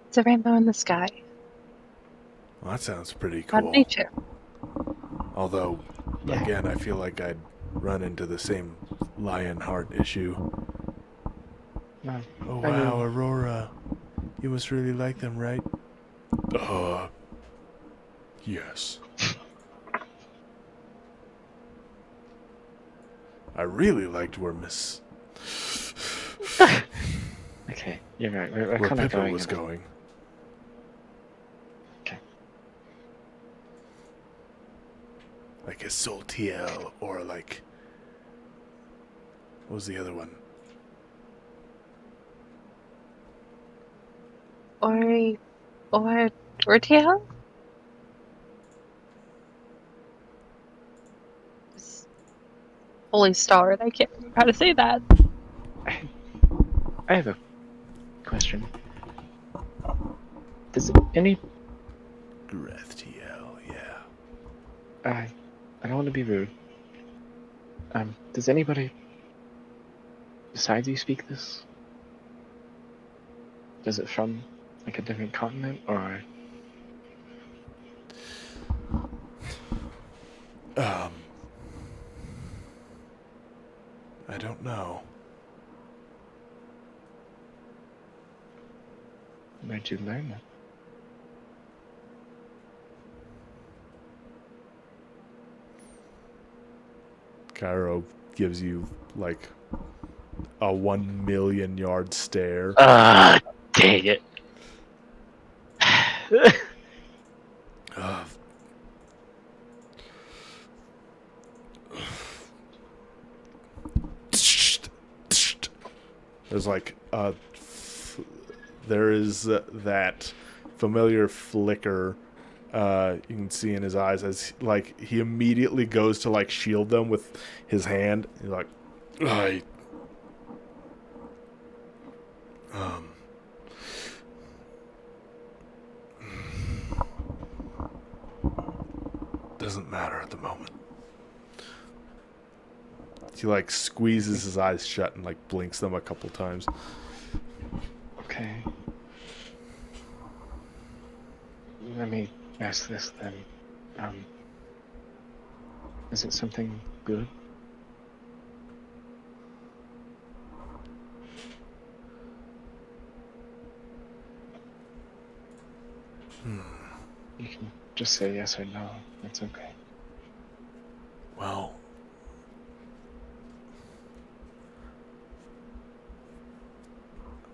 It's a rainbow in the sky. Well, that sounds pretty Out of cool. nature. Although, yeah. again, I feel like I'd run into the same Lionheart issue. No, Oh I wow, mean, Aurora. You must really like them, right? Yes. I really liked where okay, you're right. We're where kind of Pippa going. was going. Okay. Like a Soltiel or like what was the other one? Or Orteo? It's fully starred. I can't remember how to say that. I have a question. Does any Grethtiel, yeah. I don't want to be rude. Does anybody besides you speak this? Is it from like a different continent or? I don't know. Where'd you learn that? Cairo gives you like a 1,000,000 yard stare. Ah, dang it. Uh, There's like there is that familiar flicker you can see in his eyes as like he immediately goes to like shield them with his hand. He's like, I doesn't matter at the moment. He like squeezes his eyes shut and like blinks them a couple times. Okay. Let me ask this then. Is it something good? You can just say yes or no. That's okay. Well,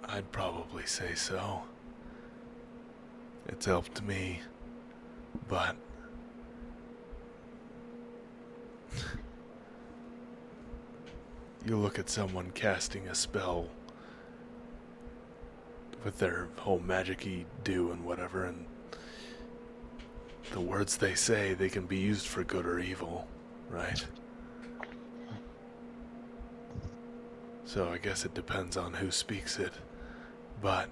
I'd probably say so. It's helped me, but you look at someone casting a spell with their whole magic-y do and whatever, and the words they say, they can be used for good or evil, right? So I guess it depends on who speaks it, but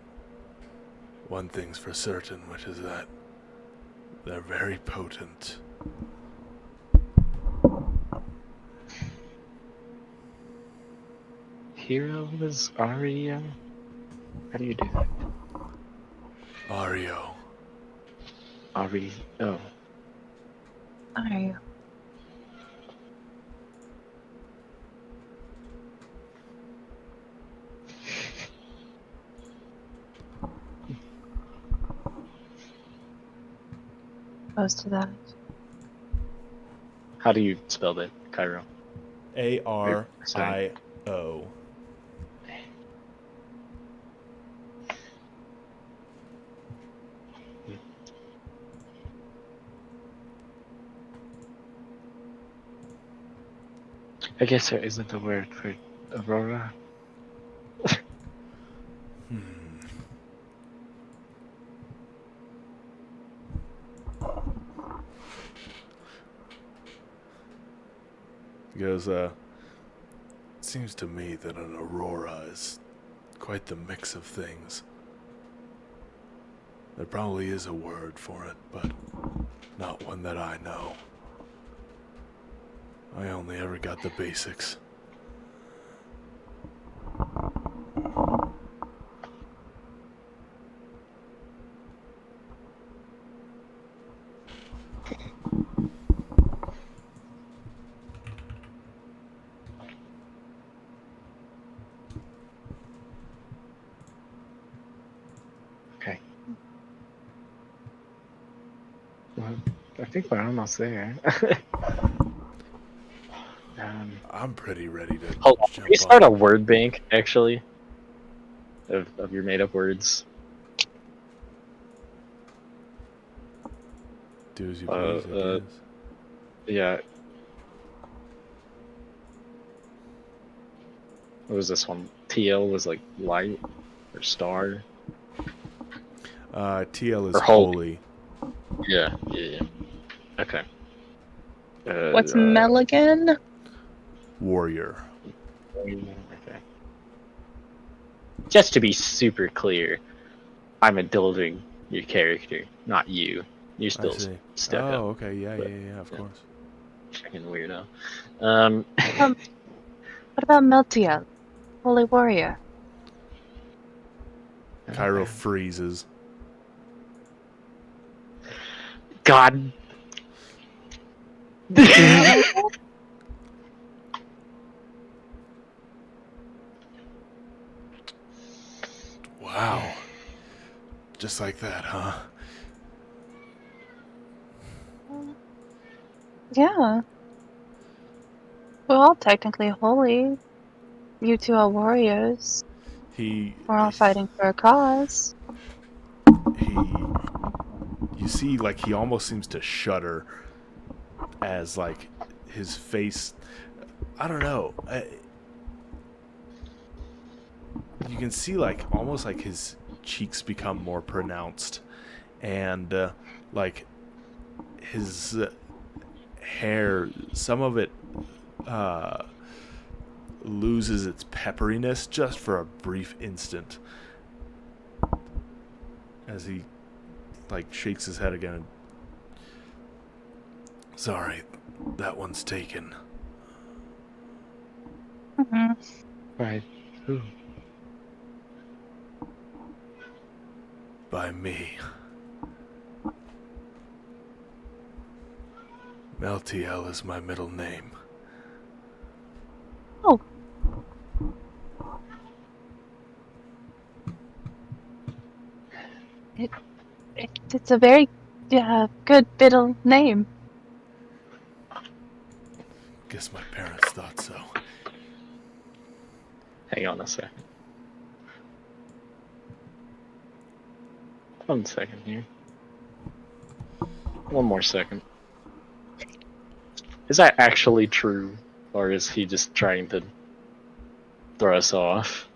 one thing's for certain, which is that they're very potent. Hero was Aria. How do you do that? Ario. Ari. Oh. Are you? Opposed to that. How do you spell that, Cairo? A-R-I-O. I guess there isn't a word for Aurora. He goes, seems to me that an aurora is quite the mix of things. There probably is a word for it, but not one that I know. I only ever got the basics. Okay. Well, I think we're almost there. I'm pretty ready to Hold on. Can jump we start on. a word bank, actually? Of your made up words? Do as you please, I guess. Yeah. What was this one? TL was like light or star? TL is Or holy. holy. Yeah. Okay. What's Mel again? Warrior. Okay. Just to be super clear, I'm adulting your character, not you. You're I still see. stuck up. Oh, okay. Yeah, of yeah. course. Fucking weirdo. What about Meltiel, Holy Warrior? Cairo freezes. God. Wow. Just like that, huh? Yeah. We're all technically holy. You two are warriors. He We're all fighting for a cause. you see, like, he almost seems to shudder as, like, his face, I don't know, you can see, like, almost like his cheeks become more pronounced, and like his hair, some of it loses its pepperiness just for a brief instant as he, like, shakes his head again. Sorry, that one's taken. Mm-hmm. Right. Who? By me. Meltiel is my middle name. Oh. It's a very good middle name. Guess my parents thought so. Hang on a second. 1 second here. 1 more second. Is that actually true? Or is he just trying to throw us off?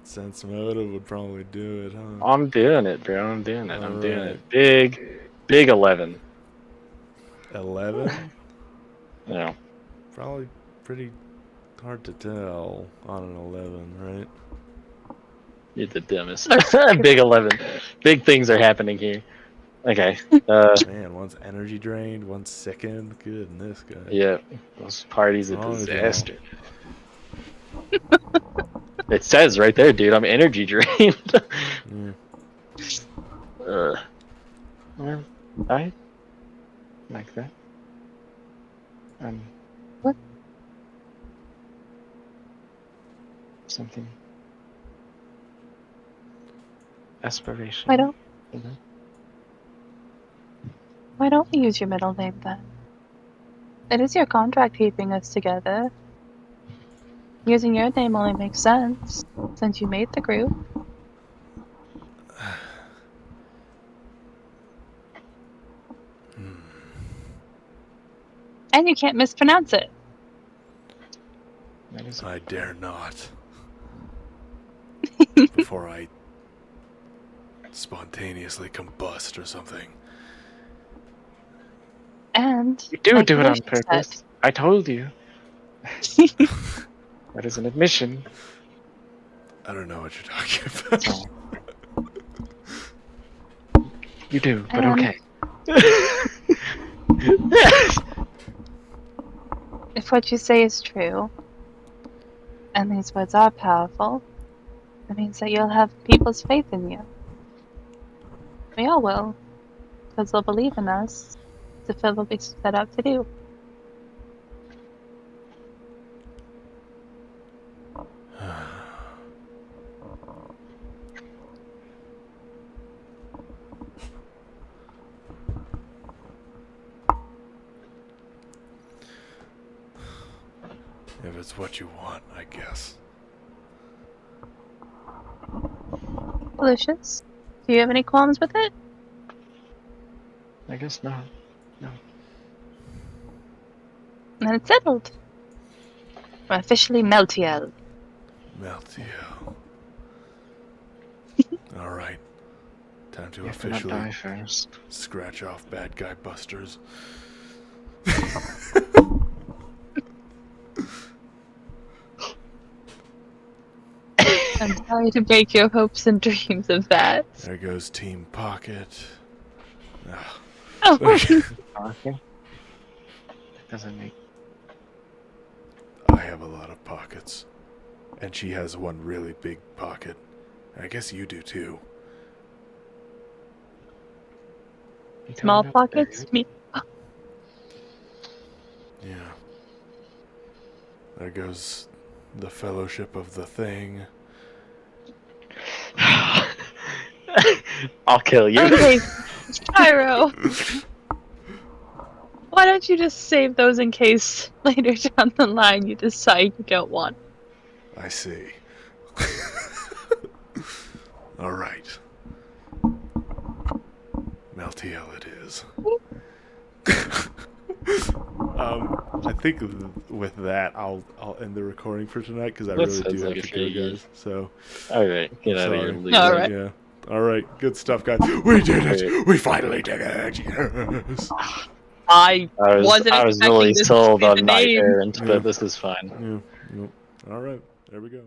Sense motive would probably do it, huh? I'm doing it, bro. I'm doing it. I'm doing Alright. it. Big 11. 11? Yeah. Probably pretty hard to tell on an 11, right? You're the dumbest. Big 11. Big things are happening here. Okay. Man, one's energy drained, one's sickened. Goodness, guy. Yeah. This party's a Wrong with disaster. It says right there, dude, I'm energy drained. Yeah. Well, I like that. What? Something. Aspiration. Why don't we use your middle name then? It is your contract keeping us together. Using your name only makes sense, since you made the group. And you can't mispronounce it. I dare not. before I spontaneously combust or something. And You do like do it on Lucius purpose. I told you. That is an admission. I don't know what you're talking about. So. You do, but And- okay. If what you say is true, and these words are powerful, that means that you'll have people's faith in you. We all will, because they'll believe in us to fulfill what we set out to do. If it's what you want, I guess. Lucius, do you have any qualms with it? I guess not. Then it's settled. I'm officially Meltiel. Meltio. Alright. Time to You have to not officially die first. scratch off bad guy busters. I'm sorry to break your hopes and dreams of that. There goes Team Pocket. Ah. Oh, Okay. That doesn't make. I have a lot of pockets. And she has one really big pocket. I guess you do too. You small talking about pockets? food? Me. Yeah. There goes the Fellowship of the Thing. I'll kill you. Okay, Spyro. Why don't you just save those in case later down the line you decide you don't want? I see. Alright. Meltiel it is. I think with that, I'll end the recording for tonight because I That really sounds do like have a to go, pretty guys. So, Alright, get out of here. sorry. Leave. All right. Yeah. All right. Good stuff, guys. We did it. We finally did it. Yes. I I was wasn't really expecting this to sold be the on Night name. Errant, Yeah. but this is fine. Yeah. All right. There we go.